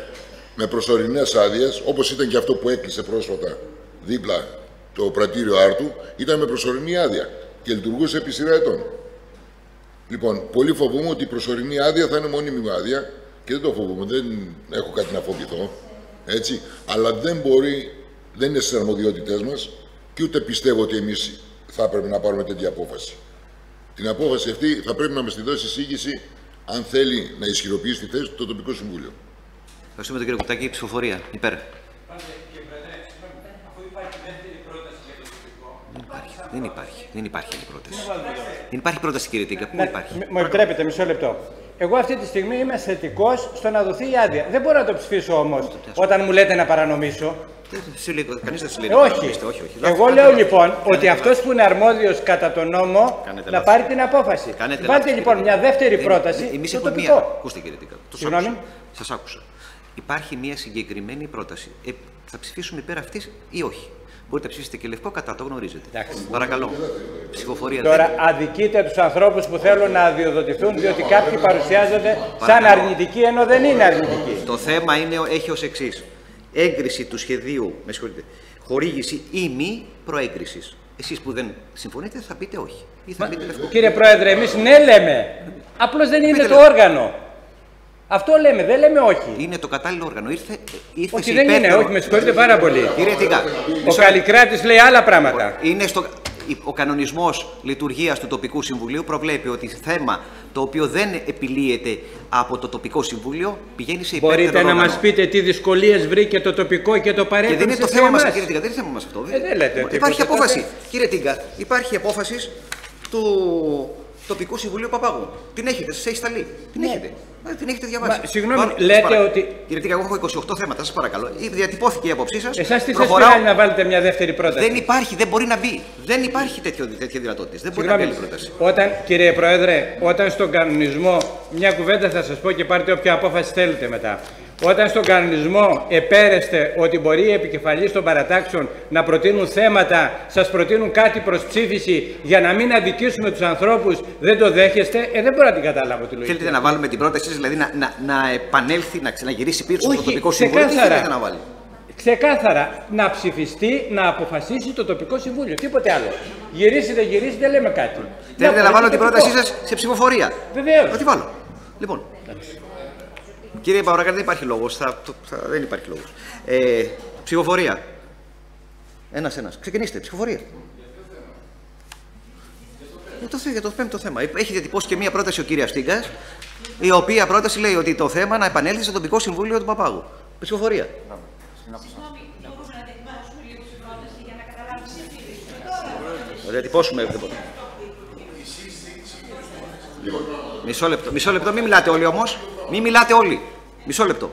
με προσωρινές άδειες, όπως ήταν και αυτό που έκλεισε πρόσφατα δίπλα το πρατήριο Άρτου, ήταν με προσωρινή άδεια και λειτουργούσε επί σειρά ετών. Λοιπόν, πολύ φοβούμαι ότι η προσωρινή άδεια θα είναι μόνιμη άδεια και δεν το φοβούμαι, δεν έχω κάτι να φοβηθώ, έτσι, αλλά δεν είναι στις αρμοδιότητές μας και ούτε πιστεύω ότι εμείς θα έπρεπε να πάρουμε τέτοια απόφαση. Την απόφαση αυτή θα πρέπει να μας τη δώσει εισήγηση, αν θέλει να ισχυροποιήσει τη θέση του το τοπικό συμβούλιο. Ευχαριστούμε τον κύριο Κουτάκη. Ψηφοφορία. Υπέρ. Δεν υπάρχει άλλη πρόταση. Δεν υπάρχει πρόταση, κύριε Τίκα. Πού υπάρχει? Μου επιτρέπετε μισό λεπτό. Εγώ αυτή τη στιγμή είμαι θετικός στο να δοθεί η άδεια. Δεν μπορώ να το ψηφίσω όμως όταν μου λέτε να παρανομήσω. Κανείς δεν σου λέει. Όχι. Εγώ λέω λοιπόν ότι αυτός που είναι αρμόδιος κατά τον νόμο να πάρει την απόφαση. Βάλτε λοιπόν μια δεύτερη πρόταση στο τοπικό. Ακούστε, κύριε Τίκα. Συγγνώμη. Σας άκουσα. Υπάρχει μια συγκεκριμένη πρόταση. Θα ψηφίσουμε υπέρ αυτής ή όχι? Μπορείτε να ψηφίσετε και λευκό κατά, το γνωρίζετε. Εντάξει. Παρακαλώ. Ψηφοφορία. Τώρα αδικείτε τους ανθρώπους που θέλουν να αδειοδοτηθούν, διότι κάποιοι παρουσιάζονται σαν αρνητικοί ενώ δεν είναι αρνητικοί. Το θέμα έχει ως εξής. Έγκριση του σχεδίου, με συγχωρείτε, χορήγηση ή μη προέγκρισης. Εσείς που δεν συμφωνείτε θα πείτε όχι. Ή θα πείτε λευκό. Κύριε Πρόεδρε, εμείς ναι λέμε. Απλώς δεν είναι το όργανο. Αυτό λέμε, δεν λέμε όχι. Είναι το κατάλληλο όργανο. Όχι, δεν είναι, όχι, με συγχωρείτε πάρα πολύ. Κύριε Τίκα, ο Καλλικράτης λέει άλλα πράγματα. Ο κανονισμός λειτουργίας του τοπικού συμβουλίου προβλέπει ότι θέμα το οποίο δεν επιλύεται από το τοπικό συμβούλιο πηγαίνει σε υπέρτερο όργανο. Μπορείτε να μας πείτε τι δυσκολίες βρήκε το τοπικό και το παρέτησε? Και δεν είναι το θέμα μας, κύριε Τίκα, δεν είναι θέμα μας αυτό. Δεν λέτε. Υπάρχει απόφαση, κύριε Τίκα, υπάρχει απόφαση του τοπικού συμβουλίου Παπάγου. Την έχετε, σας έχει σταλεί. Την έχετε. Την έχετε διαβάσει. Συγγνώμη, λέτε ότι. Κύριε Τίκα, εγώ έχω 28 θέματα, σας παρακαλώ. Διατυπώθηκε η άποψή σας. Εσάς τι σας πειράζει να βάλετε μια δεύτερη πρόταση? Δεν υπάρχει, δεν μπορεί να μπει. Δεν υπάρχει τέτοια δυνατότητα. Δεν μπορεί να μπει άλλη πρόταση. Κύριε Πρόεδρε, όταν στον κανονισμό, μια κουβέντα θα σας πω και πάρετε όποια απόφαση θέλετε μετά. Όταν στον κανονισμό επέρεστε ότι μπορεί οι επικεφαλείς των παρατάξεων να προτείνουν θέματα, σας προτείνουν κάτι προς ψήφιση για να μην αδικήσουμε τους ανθρώπους, δεν το δέχεστε, δεν μπορώ να την καταλάβω τη λογική. Θέλετε να βάλουμε την πρόταση, δηλαδή να επανέλθει, να ξαναγυρίσει πίσω στο τοπικό συμβούλιο? Τι θέλετε να βάλει? Ξεκάθαρα να ψηφιστεί, να αποφασίσει το τοπικό συμβούλιο. Τίποτε άλλο. Γυρίσει, δεν γυρίσει, δεν λέμε κάτι. Θέλετε να βάλω την πρότασή σας σε ψηφοφορία? Βεβαίως. Να τη βάλω. Λοιπόν. Κύριε Παυρακάρη, δεν υπάρχει λόγος. Δεν υπάρχει λόγος. Ψηφοφορία. Ένας. Ξεκινήστε. Ψηφοφορία. Για το πέμπτο θέμα. Έχει διατυπώσει και μία πρόταση ο κύριος Στίγκας, η οποία πρόταση λέει ότι το θέμα να επανέλθει στο τοπικό συμβούλιο του Παπάγου. Ψηφοφορία. Θα διατυπώσουμε. Λοιπόν, μισό λεπτό, μην μιλάτε όλοι όμως. Μην μιλάτε όλοι. Μισό λεπτό.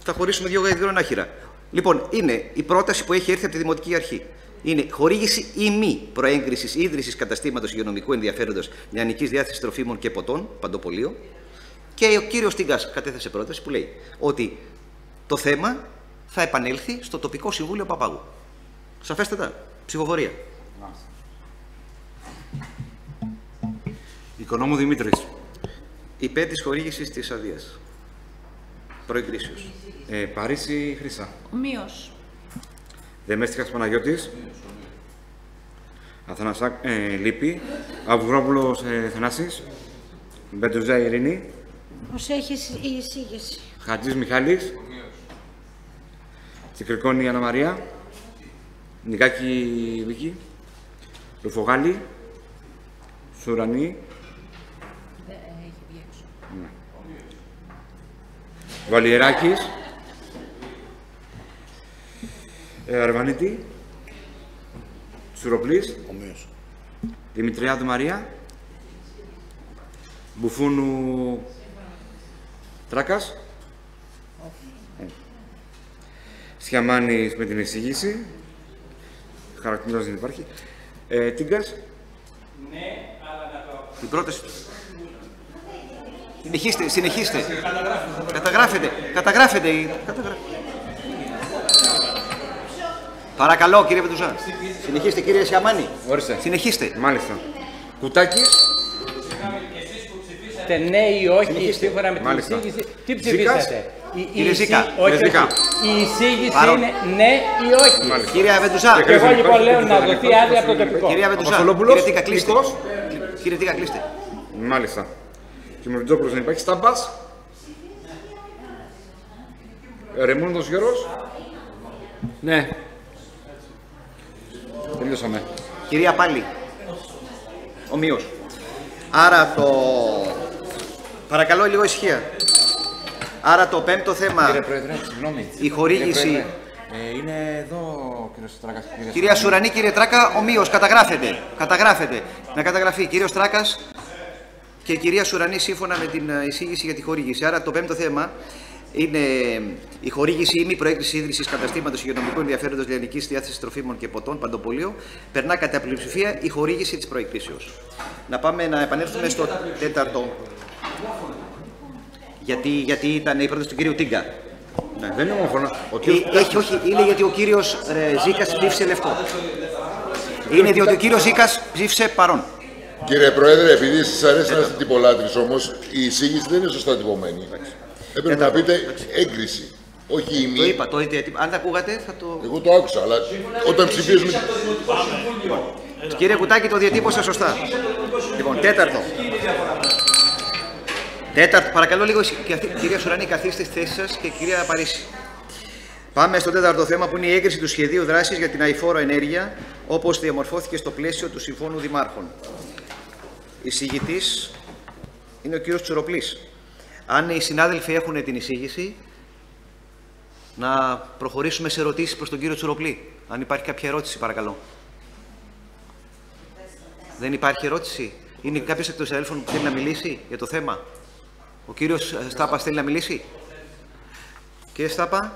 Θα χωρίσουμε δύο άχυρα. Λοιπόν, είναι η πρόταση που έχει έρθει από τη Δημοτική Αρχή. Είναι χορήγηση ή μη προέγκρισης ίδρυσης καταστήματος υγειονομικού ενδιαφέροντος λιανικής διάθεσης τροφίμων και ποτών, παντοπολείο. Και ο κύριος Στίγκας κατέθεσε πρόταση που λέει ότι το θέμα θα επανέλθει στο τοπικό συμβούλιο Παπάγου. Σαφέστατα. Ψηφοφορία. Οικονόμου Δημήτρης. Υπέρ της χορήγησης της αδείας. Προεγκρίσεως. Παρίσι Χρυσά. Ομοίως. Δεμέστιχας Παναγιώτης. Αθανασάκ Λύπη. Αβγρόπουλος Θανάσης. Μπεντουζά Ειρήνη. Ως έχει η εισήγηση. Χατζής Μιχάλης. Τσικρικόνη Αννα Μαρία. Νικάκη Βίκη. Ρουφογάλη. Σουρανή. Ναι. Βαλιεράκης. Αρβανίτη. Σουροπλής. Ομοίως. Δημητριάδου Μαρία. Μπουφούνου Τράκας. Σιαμάνης με την εισήγηση. Χαρακτηρός δεν υπάρχει. Τίγκας. Ναι, αλλά να το... Την πρόταση. Συνεχίστε. Καταγράφετε. Παρακαλώ, κύριε Πετουζά. Συνεχίστε, κύριε Σιαμάνη. Ορίστε. Συνεχίστε. Μάλιστα. Κουτάκης. Εσείς που ψηφίσατε ναι ή όχι σύμφωνα με την εισήγηση, τι ψηφίσατε? Κύριε Ζήκα. Όχι. Η εισήγηση είναι ναι ή όχι. Κύριε Βεντουζά. Και εγώ λοιπόν λέω να δοθεί άδεια από το τοπικό. Κύριε Βεντουζά. Κύριε Τίκα, κλείστε. Μάλιστα. Και με Βιτζόπουλος δεν υπάρχει. Στάμπας. Ρεμόνδος Γιώργος. Ναι. Τελειώσαμε. Κυρία Πάλι. Ομοίως. Άρα το... Παρακαλώ λίγο ησυχία. Άρα το πέμπτο θέμα... Κύριε Πρόεδρε, συγγνώμη. Η χορήγηση... είναι εδώ ο κύριος Τράκας. Κυρία Σουρανή, κύριε Τράκα, ομοίως. Καταγράφεται. Να καταγραφεί. Κύριος Τράκας και κυρία Σουρανή σύμφωνα με την εισήγηση για τη χορήγηση. Άρα το πέμπτο θέμα είναι η χορήγηση ή μη προέγκριση ίδρυσης καταστήματος υγειονομικού ενδιαφέροντος λιανικής διάθεσης τροφίμων και ποτών, παντοπολείο. Περνά κατά πλειοψηφία η χορήγηση της προεκκλήσεως. Να πάμε να επανέλθουμε στο τέταρτο. Γιατί ήταν η πρόταση του κύριου Τίγκα. Ναι, δεν είναι ομόφωνα. Όχι, είναι γιατί ο κύριος Ζήκας ψήφισε λευκό. Είναι διότι ο κύριος Ζήκας ψήφισε παρόν. Κύριε Πρόεδρε, επειδή σας αρέσει να είστε τυπολάτρης όμως, η εισήγηση δεν είναι σωστά τυπωμένη. Έπρεπε να πείτε έγκριση, όχι η μη. Το είπα, αν τα ακούγατε θα το... Εγώ το άκουσα, αλλά όταν ψηφίζουμε... Κύριε Κουτάκη, το διατύπωσα σωστά. Λοιπόν, τέταρτο, παρακαλώ λίγο, κυρία Σουρανή, καθίστε στη θέση σας και κυρία Παρίσι. Πάμε στο τέταρτο θέμα που είναι η έγκριση του σχεδίου δράσης για την αειφόρο ενέργεια, όπως διαμορφώθηκε στο πλαίσιο του Συμφώνου Δημάρχων. Εισηγητής είναι ο κύριος Τσουροπλής. Αν οι συνάδελφοι έχουν την εισήγηση, να προχωρήσουμε σε ερωτήσεις προς τον κύριο Τσουροπλή. Αν υπάρχει κάποια ερώτηση, παρακαλώ. Δεν υπάρχει ερώτηση. Είναι κάποιος εκ των συναδέλφων που θέλει να μιλήσει για το θέμα. Ο κύριος Στάπας θέλει να μιλήσει. Κύριε Στάπα,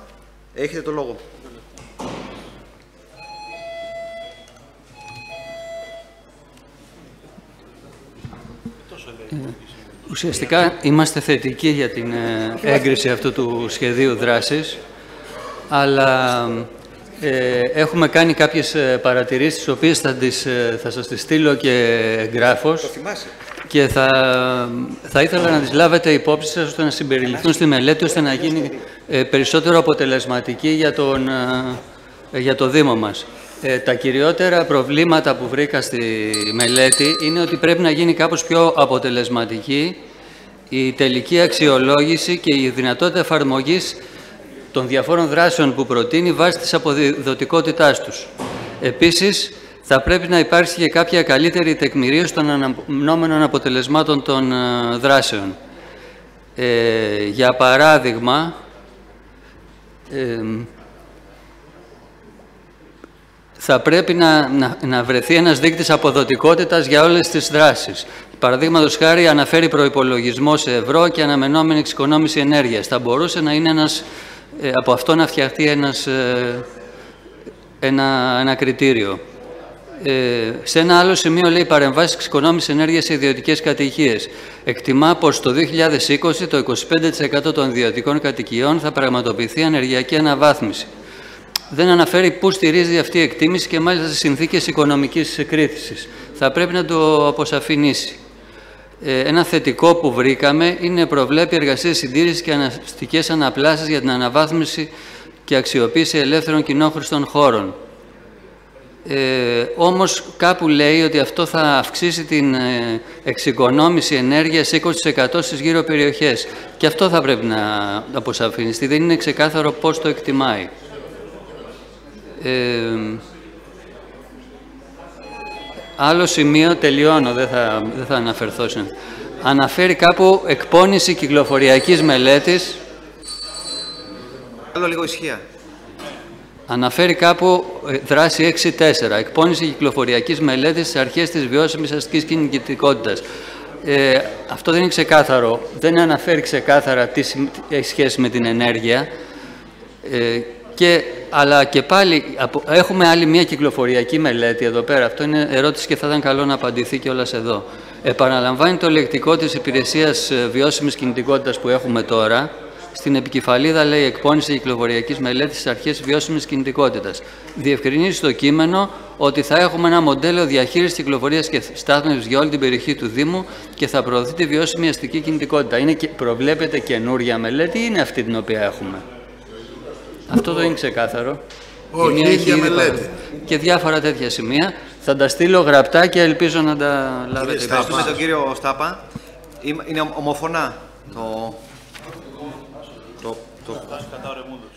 έχετε το λόγο. Ουσιαστικά είμαστε θετικοί για την έγκριση αυτού του σχεδίου δράσης, αλλά έχουμε κάνει κάποιες παρατηρήσεις, τις οποίες θα σας τις στείλω και εγγράφως. Το θυμάσαι. Και θα ήθελα να τις λάβετε υπόψη σας ώστε να συμπεριληφθούν στη μελέτη, ώστε να γίνει περισσότερο αποτελεσματική για το Δήμο μας. Τα κυριότερα προβλήματα που βρήκα στη μελέτη είναι ότι πρέπει να γίνει κάπως πιο αποτελεσματική η τελική αξιολόγηση και η δυνατότητα εφαρμογής των διαφόρων δράσεων που προτείνει βάσει της αποδοτικότητάς τους. Επίσης, θα πρέπει να υπάρξει και κάποια καλύτερη τεκμηρίωση των αναμενόμενων αποτελεσμάτων των δράσεων. Για παράδειγμα, θα πρέπει να βρεθεί ένας δείκτης αποδοτικότητας για όλες τις δράσεις. Παραδείγματος χάρη, αναφέρει προϋπολογισμό σε ευρώ και αναμενόμενη εξοικονόμηση ενέργειας. Θα μπορούσε να είναι από αυτό να φτιαχτεί ένα κριτήριο. Σε ένα άλλο σημείο λέει παρεμβάσεις εξοικονόμησης ενέργειας σε ιδιωτικές κατοικίες. Εκτιμά πως το 2020 το 25% των ιδιωτικών κατοικιών θα πραγματοποιηθεί ενεργειακή αναβάθμιση. Δεν αναφέρει πού στηρίζει αυτή η εκτίμηση και μάλιστα στις συνθήκες οικονομικής κρίσης. Θα πρέπει να το αποσαφηνίσει. Ένα θετικό που βρήκαμε είναι προβλέπει εργασίες συντήρησης και αστικές αναπλάσεις για την αναβάθμιση και αξιοποίηση ελεύθερων κοινόχρηστων χώρων. Όμως κάπου λέει ότι αυτό θα αυξήσει την εξοικονόμηση ενέργειας 20% στις γύρω περιοχές. Και αυτό θα πρέπει να αποσαφινιστεί. Δεν είναι ξεκάθαρο πώς το εκτιμάει. Άλλο σημείο, τελειώνω, δεν θα αναφερθώ. Αναφέρει κάπου εκπόνηση κυκλοφοριακής μελέτης. Άλλο λίγο ισχύα. Αναφέρει κάπου δράση 6.4, εκπόνηση κυκλοφοριακής μελέτης στις αρχές της βιώσιμης αστικής κινητικότητας. Αυτό δεν είναι ξεκάθαρο. Δεν αναφέρει ξεκάθαρα τι έχει σχέση με την ενέργεια. Αλλά και πάλι έχουμε άλλη μια κυκλοφοριακή μελέτη εδώ πέρα. Αυτό είναι ερώτηση και θα ήταν καλό να απαντηθεί κιόλας εδώ. Επαναλαμβάνει το λεκτικό της υπηρεσίας βιώσιμης κινητικότητας που έχουμε τώρα. Στην επικεφαλίδα λέει εκπόνηση κυκλοφοριακής μελέτης στις αρχές βιώσιμης κινητικότητας. Διευκρινίζει στο κείμενο ότι θα έχουμε ένα μοντέλο διαχείρισης κυκλοφορίας και στάθμευσης για όλη την περιοχή του Δήμου και θα προωθεί τη βιώσιμη αστική κινητικότητα. Προβλέπεται καινούρια μελέτη ή είναι αυτή την οποία έχουμε? Αυτό δεν είναι ξεκάθαρο. Όχι, ίδια μελέτη. Και διάφορα τέτοια σημεία. Θα τα στείλω γραπτά και ελπίζω να τα λάβετε. Ευχαριστούμε τον κύριο Στάπα. Είναι ομοφωνά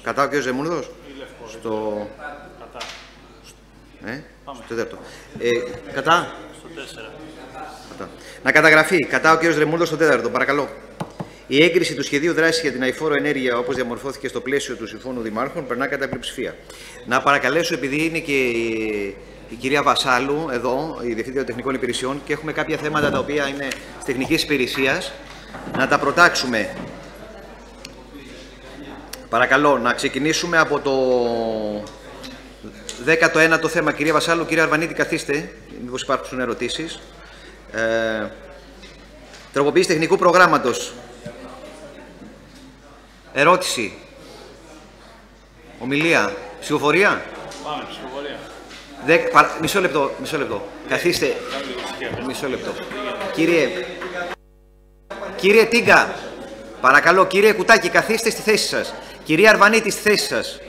κατά ο κύριος Ρεμούρδος. Στο τέταρτο. Κατά. Στο 4. Να καταγραφεί. Κατά ο κύριος Ρεμούρδος στο τέταρτο. Παρακαλώ. Η έγκριση του σχεδίου δράσης για την αειφόρο ενέργεια, όπως διαμορφώθηκε στο πλαίσιο του Συμφώνου Δημάρχων, περνά κατά πλειοψηφία. Να παρακαλέσω, επειδή είναι και η κυρία Βασάλου εδώ, η Διευθύντρια Τεχνικών Υπηρεσιών, και έχουμε κάποια θέματα τα οποία είναι της τεχνικής υπηρεσίας, να τα προτάξουμε. Παρακαλώ, να ξεκινήσουμε από το 19ο θέμα. Κυρία Βασάλου, κύριε Αρβανίτη, καθίστε, μήπως υπάρχουν ερωτήσεις. Τροποποίηση τεχνικού προγράμματος. Ερώτηση. Ομιλία. Ψηφοφορία. Πάμε, ψηφοφορία. Μισό λεπτό. Καθίστε. Μισό λεπτό. Κύριε Τίγκα, παρακαλώ, κύριε Κουτάκη, καθίστε στη θέση σας. Κυρία Αρβανίτη, στη θέση σας.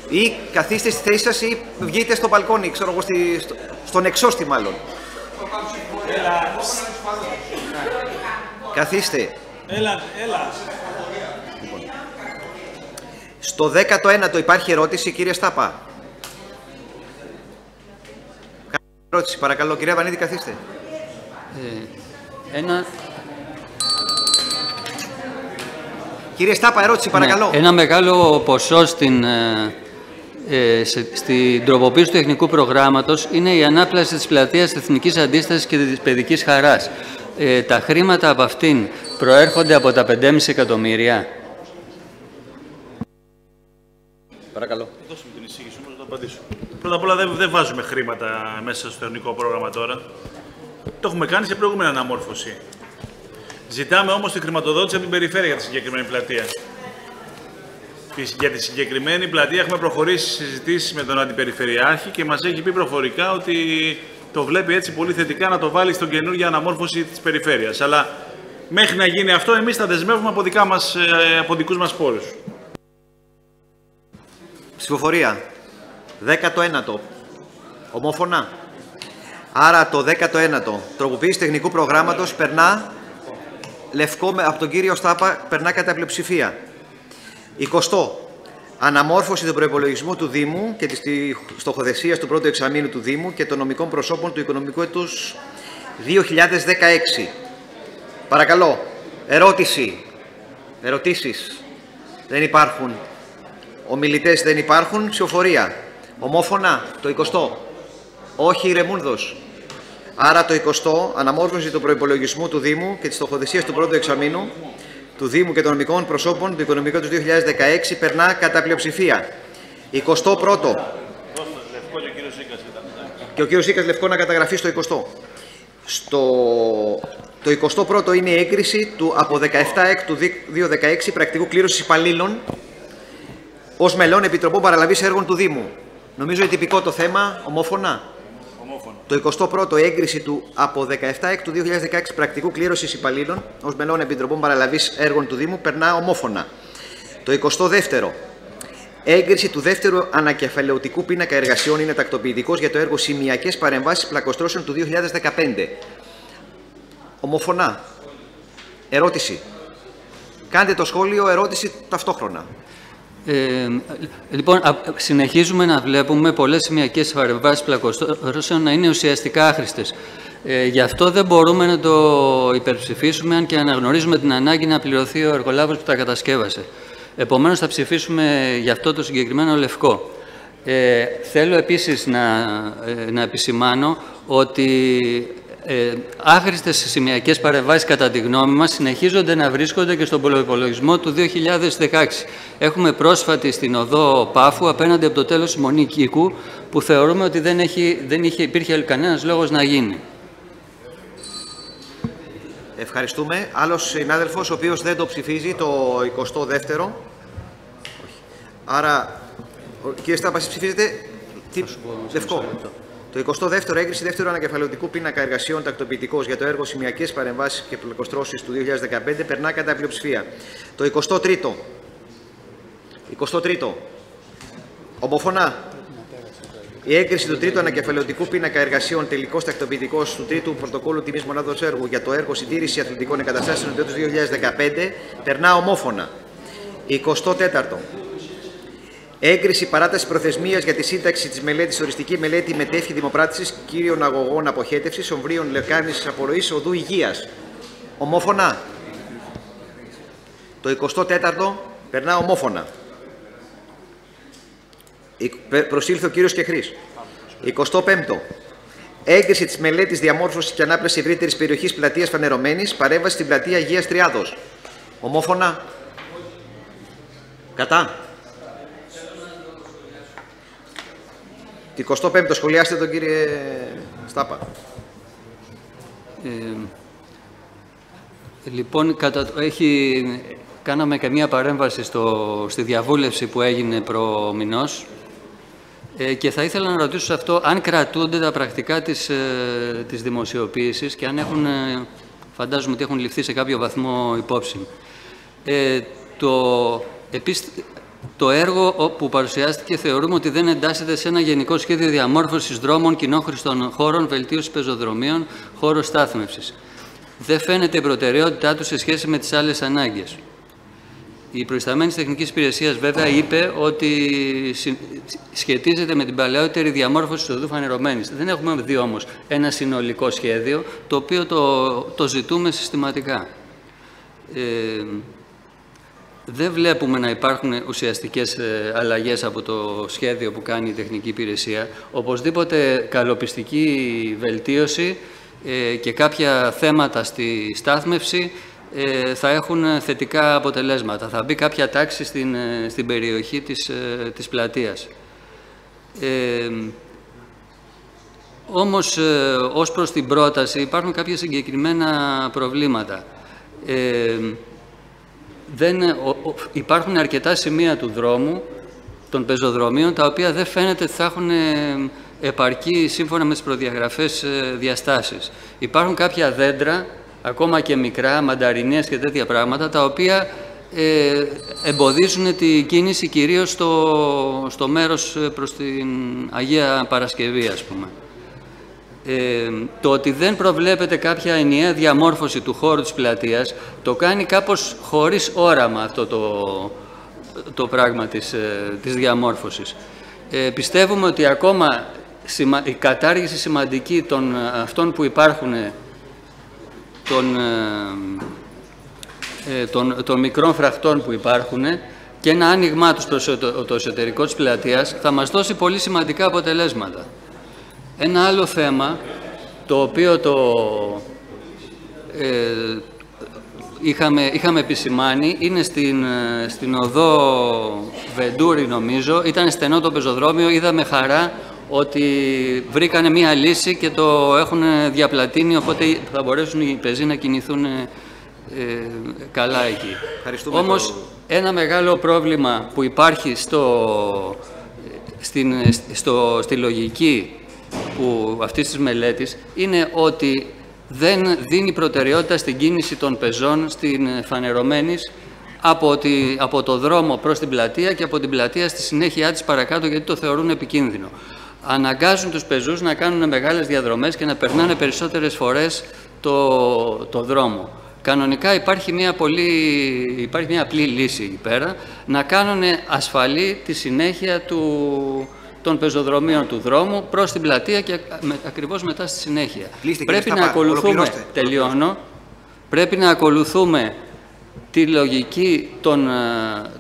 Ή καθίστε στη θέση σας ή βγείτε στο μπαλκόνι, ξέρω εγώ, στον εξώστη μάλλον. Καθίστε. Έλα. Λοιπόν. Στο 19ο υπάρχει ερώτηση, κύριε Στάπα. Ερώτηση, παρακαλώ. Κυρία Βανίδη, καθίστε. Κύριε Στάπα, ερώτηση, παρακαλώ. Ένα μεγάλο ποσό στην τροποποίηση του τεχνικού προγράμματος είναι η ανάπλαση της πλατείας της Εθνικής Αντίστασης και της Παιδικής Χαράς. Τα χρήματα από αυτήν προέρχονται από τα 5,5 εκατομμύρια. Παρακαλώ. Δώσουμε την εισήγηση όμως να το απαντήσω. Πρώτα απ' όλα δεν βάζουμε χρήματα μέσα στο τεχνικό πρόγραμμα τώρα. Το έχουμε κάνει σε προηγούμενη αναμόρφωση. Ζητάμε όμως τη χρηματοδότηση από την περιφέρεια για τη συγκεκριμένη πλατεία. Για τη συγκεκριμένη πλατεία έχουμε προχωρήσει συζητήσεις με τον Αντιπεριφερειάρχη και μας έχει πει προφορικά ότι το βλέπει έτσι πολύ θετικά να το βάλει στον καινούργια αναμόρφωση της περιφέρειας. Αλλά μέχρι να γίνει αυτό, εμείς θα δεσμεύουμε από δικούς μας πόρους. Ψηφοφορία. 19ο. Ομόφωνα. Άρα το 19ο. Τροποποίηση τεχνικού προγράμματος περνά λευκό από τον κύριο Στάπα, περνά κατά πλειοψηφία. 20. Αναμόρφωση του προϋπολογισμού του Δήμου και της στοχοθεσίας του πρώτου εξαμήνου του Δήμου και των νομικών προσώπων του οικονομικού έτους 2016. Παρακαλώ. Ερώτηση. Ερωτήσεις. Δεν υπάρχουν. Ομιλητές δεν υπάρχουν. Ψηφοφορία. Ομόφωνα. Το 20. Όχι ηρεμούνδος. Άρα το 20. Αναμόρφωση του προϋπολογισμού του Δήμου και της στοχοθεσίας του πρώτου εξαμήνου του Δήμου και των νομικών προσώπων του οικονομικού του 2016 περνά κατά πλειοψηφία. 21ο. Και ο κύριος Σίκας λευκό να καταγραφεί στο 20ο. Το 21ο είναι η έγκριση του από 17 εκ του 2016 πρακτικού κλήρωσης υπαλλήλων ως μελών επιτροπών παραλαβής έργων του Δήμου. Νομίζω είναι τυπικό το θέμα. Ομόφωνα. Το 21ο έγκριση του από 17 εκ του 2016 πρακτικού κλήρωσης υπαλλήλων ως μελών επιτροπών παραλαβής έργων του Δήμου περνά ομόφωνα. Το 22ο έγκριση του δεύτερου ανακεφαλαιωτικού πίνακα εργασιών είναι τακτοποιητικός για το έργο Σημειακές Παρεμβάσεις Πλακοστρώσεων του 2015. Ομόφωνα. Ερώτηση. Κάντε το σχόλιο, ερώτηση ταυτόχρονα. Λοιπόν, συνεχίζουμε να βλέπουμε πολλές σημειακές παρεμβάσεις πλακοστρώσεων να είναι ουσιαστικά άχρηστες. Γι' αυτό δεν μπορούμε να το υπερψηφίσουμε, αν και αναγνωρίζουμε την ανάγκη να πληρωθεί ο εργολάβος που τα κατασκεύασε. Επομένως, θα ψηφίσουμε γι' αυτό το συγκεκριμένο λευκό. Θέλω επίσης να επισημάνω ότι άχρηστες σημειακές παρεμβάσεις, κατά τη γνώμη μας, συνεχίζονται να βρίσκονται και στον προϋπολογισμό του 2016. Έχουμε πρόσφατη στην οδό Πάφου, απέναντι από το τέλος Μονή Κίκου, που θεωρούμε ότι υπήρχε κανένας λόγος να γίνει. Ευχαριστούμε. Άλλος συνάδελφος, ο οποίος δεν το ψηφίζει, το 22ο. Άρα, κύριε Στάπα, ψηφίζετε λευκό. Το 22ο έγκριση δεύτερου ανακεφαλαιωτικού πίνακα εργασιών τακτοποιητικός για το έργο Σημειακές Παρεμβάσεις και Πλακοστρώσεις του 2015 περνά κατά πλειοψηφία. Το 23ο. Ομόφωνα. Η έγκριση του τρίτου ανακεφαλαιωτικού πίνακα εργασιών τελικός τακτοποιητικός του τρίτου πρωτοκόλλου τιμής μονάδος έργου για το έργο Συντήρηση Αθλητικών Εγκαταστάσεων του έτους 2015 περνά ομόφωνα. 24ο. Έγκριση παράταση προθεσμίας για τη σύνταξη της μελέτης, οριστική μελέτη μετέφη δημοπράτησης κύριων αγωγών αποχέτευσης, ομβρίων λεκάνης απορροής οδού υγείας. Ομόφωνα. Το 24ο περνά ομόφωνα. Προσήλθε ο κύριος Κεχρής. 25ο. Έγκριση της μελέτης διαμόρφωσης και ανάπλασης ευρύτερης περιοχής πλατείας φανερωμένης, παρέμβαση στην πλατεία Αγίας Τριάδος. Ομόφωνα. Κατά. 25ο, σχολιάστε τον κύριε Στάπα. Λοιπόν, κάναμε και μία παρέμβαση στη διαβούλευση που έγινε προμηνός και θα ήθελα να ρωτήσω σε αυτό αν κρατούνται τα πρακτικά της δημοσιοποίησης και αν φαντάζομαι ότι έχουν ληφθεί σε κάποιο βαθμό υπόψη. Το έργο που παρουσιάστηκε θεωρούμε ότι δεν εντάσσεται σε ένα γενικό σχέδιο διαμόρφωσης δρόμων, κοινόχρηστων χώρων, βελτίωσης πεζοδρομίων, χώρων στάθμευσης. Δεν φαίνεται η προτεραιότητά του σε σχέση με τις άλλες ανάγκες. Η προϊσταμένη της τεχνικής υπηρεσίας βέβαια είπε ότι σχετίζεται με την παλαιότερη διαμόρφωση της οδού φανερωμένης. Δεν έχουμε δει όμως ένα συνολικό σχέδιο, το οποίο το ζητούμε συστηματικά. Δεν βλέπουμε να υπάρχουν ουσιαστικές αλλαγές από το σχέδιο που κάνει η τεχνική υπηρεσία. Οπωσδήποτε καλοπιστική βελτίωση και κάποια θέματα στη στάθμευση θα έχουν θετικά αποτελέσματα. Θα μπει κάποια τάξη στην περιοχή της πλατείας. Όμως, ως προς την πρόταση, υπάρχουν κάποια συγκεκριμένα προβλήματα. υπάρχουν αρκετά σημεία του δρόμου, των πεζοδρομίων, τα οποία δεν φαίνεται ότι θα έχουν επαρκή σύμφωνα με τις προδιαγραφές διαστάσεις. Υπάρχουν κάποια δέντρα, ακόμα και μικρά, μανταρινίες και τέτοια πράγματα, τα οποία εμποδίζουν την κίνηση κυρίως στο μέρος προς την Αγία Παρασκευή, ας πούμε. Το ότι δεν προβλέπεται κάποια ενιαία διαμόρφωση του χώρου της πλατείας το κάνει κάπως χωρίς όραμα αυτό το πράγμα της διαμόρφωσης. Πιστεύουμε ότι ακόμα η κατάργηση σημαντική των αυτών που υπάρχουν των μικρών φραχτών που υπάρχουν και ένα άνοιγμά τους προς το εσωτερικό της πλατείας θα μας δώσει πολύ σημαντικά αποτελέσματα. Ένα άλλο θέμα, το οποίο είχαμε επισημάνει, είναι στην οδό Βεντούρη, νομίζω. Ήταν στενό το πεζοδρόμιο, είδαμε χαρά ότι βρήκανε μία λύση και το έχουν διαπλατείνει, οπότε θα μπορέσουν οι πεζοί να κινηθούν καλά εκεί. Όμως, ένα μεγάλο πρόβλημα που υπάρχει στη λογική αυτής της μελέτης είναι ότι δεν δίνει προτεραιότητα στην κίνηση των πεζών στην Φανερωμένης από το δρόμο προς την πλατεία και από την πλατεία στη συνέχεια της παρακάτω, γιατί το θεωρούν επικίνδυνο. Αναγκάζουν τους πεζούς να κάνουν μεγάλες διαδρομές και να περνάνε περισσότερες φορές το δρόμο. Κανονικά υπάρχει μια απλή λύση εκεί πέρα, να κάνουν ασφαλή τη συνέχεια των πεζοδρομίων του δρόμου προς την πλατεία και ακριβώς μετά στη συνέχεια. Πρέπει να ακολουθούμε, πρέπει να ακολουθούμε τη λογική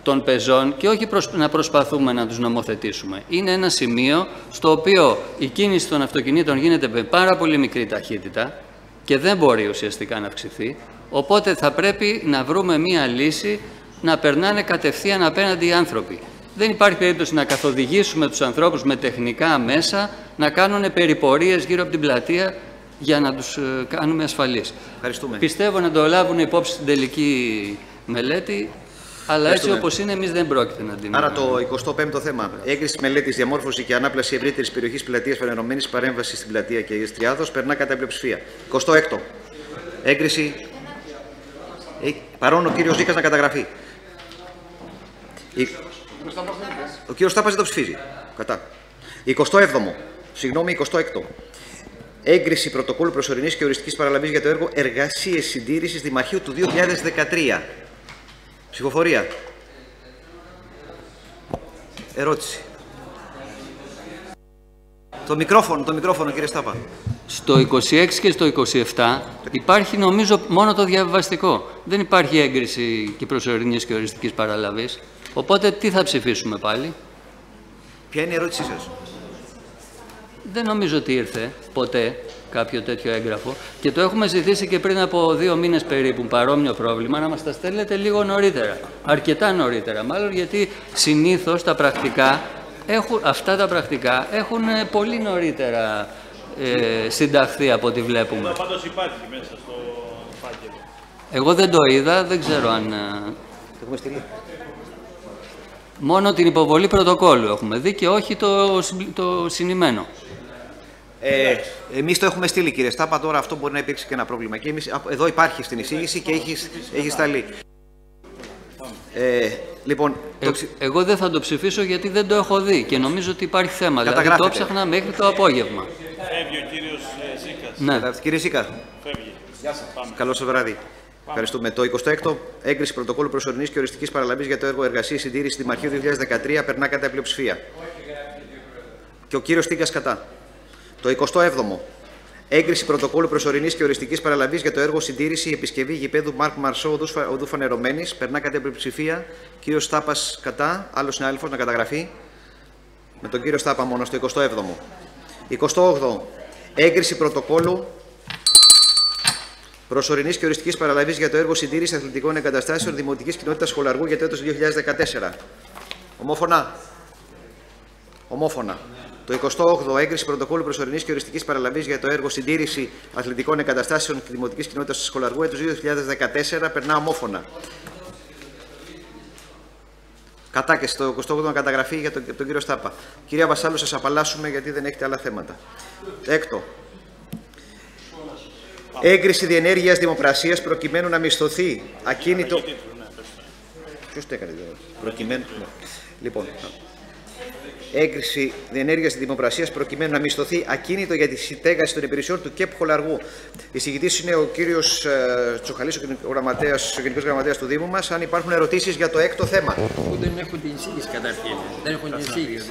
των πεζών και όχι να προσπαθούμε να τους νομοθετήσουμε. Είναι ένα σημείο στο οποίο η κίνηση των αυτοκινήτων γίνεται με πάρα πολύ μικρή ταχύτητα και δεν μπορεί ουσιαστικά να αυξηθεί, οπότε θα πρέπει να βρούμε μία λύση να περνάνε κατευθείαν απέναντι οι άνθρωποι. Δεν υπάρχει περίπτωση να καθοδηγήσουμε τους ανθρώπους με τεχνικά μέσα να κάνουν περιπορίες γύρω από την πλατεία για να τους κάνουμε ασφαλείς. Πιστεύω να το λάβουν υπόψη στην τελική μελέτη, αλλά έτσι όπως είναι εμείς δεν πρόκειται να την... Άρα το 25ο θέμα. Έγκριση μελέτης, διαμόρφωση και ανάπλαση ευρύτερης περιοχής πλατείας Φανερωμένης, παρέμβαση στην πλατεία και Αγίας Τριάδος περνά κατά πλειοψηφία. 26ο. Έγκριση. Παρόν ο κύριος Ζήκας να καταγραφεί. Ο κύριος Τάπας δεν το ψηφίζει. Κατά. 27ο. Συγγνώμη, 26ο. Έγκριση πρωτοκόλλου προσωρινής και οριστικής παραλαβής για το έργο Εργασίες Συντήρησης Δημαρχείου του 2013. Ψηφοφορία. Ερώτηση. Το μικρόφωνο κύριε Στάπα. Στο 26 και στο 27 υπάρχει νομίζω μόνο το διαβιβαστικό. Δεν υπάρχει έγκριση και προσωρινής και οριστικής παραλαβής. Οπότε τι θα ψηφίσουμε πάλι? Ποια είναι η ερώτησή σας? Δεν νομίζω ότι ήρθε ποτέ κάποιο τέτοιο έγγραφο και το έχουμε ζητήσει και πριν από 2 μήνες περίπου παρόμοιο πρόβλημα να μας τα στέλνετε λίγο νωρίτερα. Αρκετά νωρίτερα μάλλον, γιατί συνήθως αυτά τα πρακτικά έχουν πολύ νωρίτερα συνταχθεί από ό,τι βλέπουμε. Πάντως υπάρχει μέσα στο φάκελο. Εγώ δεν το είδα, δεν ξέρω αν... Το έχουμε στείλει. Μόνο την υποβολή πρωτοκόλλου έχουμε δει και όχι το συνημμένο. Εμείς το έχουμε στείλει κύριε Στάπα, τώρα αυτό μπορεί να υπήρξε και ένα πρόβλημα. Και εδώ υπάρχει στην εισήγηση και έχει σταλεί. Λοιπόν, εγώ δεν θα το ψηφίσω γιατί δεν το έχω δει και νομίζω ότι υπάρχει θέμα. Δηλαδή το ψάχνα μέχρι το απόγευμα. Φεύγει ο κύριος Ζήκας. Ναι. Κύριε Ζήκα. Φεύγει. Γεια σας. Καλό σας βράδυ. Ευχαριστούμε. Το 26ο, έγκριση πρωτοκόλλου προσωρινής και οριστικής παραλαβής για το έργο Εργασίες Συντήρησης Δημαρχείου 2013 περνά κατά πλειοψηφία. Και ο κύριος Τίγκας κατά. Το 27ο, έγκριση πρωτοκόλλου προσωρινής και οριστικής παραλαβής για το έργο Συντήρηση επισκευή γηπέδου Μάρκ Μαρσό οδού Φανερωμένης περνά κατά πλειοψηφία. Κύριος Στάπας κατά. Άλλος συνάδελφος να καταγραφεί. Με τον κύριο Στάπα μόνο στο 27ο. 28ο, έγκριση πρωτοκόλλου προσωρινής και οριστικής παραλαβής για το έργο Συντήρηση Αθλητικών Εγκαταστάσεων Δημοτικής Κοινότητας Σχολαργού για το έτος 2014. Ομόφωνα. Το 28ο, έγκριση πρωτοκόλλου προσωρινής και οριστικής παραλαβής για το έργο συντήρηση αθλητικών εγκαταστάσεων και δημοτικής κοινότητας του Σχολαργού έτους 2014. Περνά ομόφωνα. Κατάκεση, το 28ο καταγραφή για τον κύριο Στάπα. Κυρία Βασάλου, σας απαλλάσσουμε γιατί δεν έχετε άλλα θέματα. Έκτο. Έγκριση διενέργειας δημοπρασίας προκειμένου να μισθωθεί ακίνητο. Ποιος το έκανε, προκειμένου. Ναι. Λοιπόν, έγκριση διενέργειας δημοπρασίας προκειμένου να μισθωθεί ακίνητο για τη στέγαση των υπηρεσιών του ΚΕΠ Χολαργού. Εισηγητής είναι ο κύριος Τσοχαλής, ο Γενικός Γραμματέας του Δήμου μας. Αν υπάρχουν ερωτήσεις για το έκτο θέμα. Που δεν έχουν την εισήγηση καταρχήν. Δεν έχουν την εισήγηση.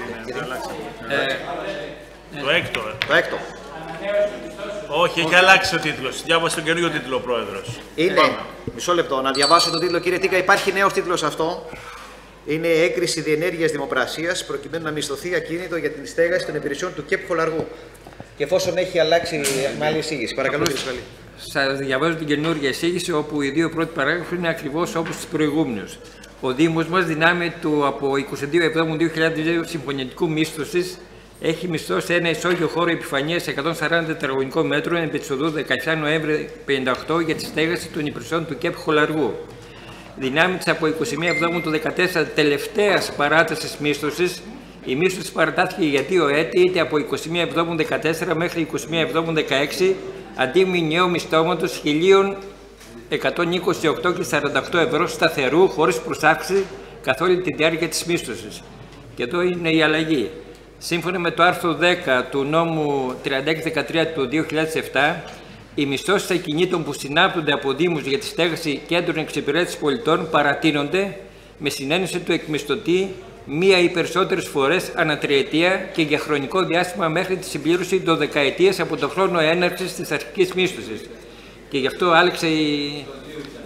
Το έκτο. Όχι, έχει αλλάξει ο τίτλος. Διάβασε τον καινούριο τίτλο ο Πρόεδρος. Είναι. Μισό λεπτό, να διαβάσω τον τίτλο, κύριε Τίκα. Υπάρχει νέος τίτλος αυτό. Είναι έγκριση διενέργειας δημοπρασίας προκειμένου να μισθωθεί ακίνητο για την στέγαση των υπηρεσιών του ΚΕΠ Χολαργού. Και εφόσον έχει αλλάξει με άλλη εισήγηση. Παρακαλώ, κύριε Σχαλή. Σας διαβάζω την καινούργια εισήγηση, όπου οι δύο πρώτοι παράγραφοι είναι ακριβώς όπως τους προηγούμενους. Ο Δήμος μας, δυνάμει του από 22/7/2002 συμφωνητικού μίσθωσης, έχει μισθώσει ένα ισόγειο χώρο επιφανείας 140 τετραγωνικών μέτρων επί της οδού 17 Νοέμβρη 58 για τη στέγαση των υπηρεσιών του ΚΕΠ Χολαργού. Δυνάμει της από 21/7/14 τελευταίας παράτασης μίσθωσης, η μίσθωση παρατάθηκε για 2 έτη, είτε από 21/7/14 μέχρι 21/7/16, αντί μηνιαίου μισθώματος 1.128,48 ευρώ σταθερού, χωρίς προσάξη καθ' όλη τη διάρκεια της μίσθωσης. Και εδώ είναι η αλλαγή. Σύμφωνα με το άρθρο 10 του νόμου 3613 του 2007, οι μισθώσεις ακινήτων που συνάπτονται από δήμους για τη στέγαση κέντρων εξυπηρέτησης πολιτών παρατείνονται με συνένεση του εκμισθωτή μία ή περισσότερες φορές ανά τριετία και για χρονικό διάστημα μέχρι τη συμπλήρωση 12ετίας από το χρόνο έναρξης της αρχικής μίσθωσης. Και γι' αυτό άλλαξε η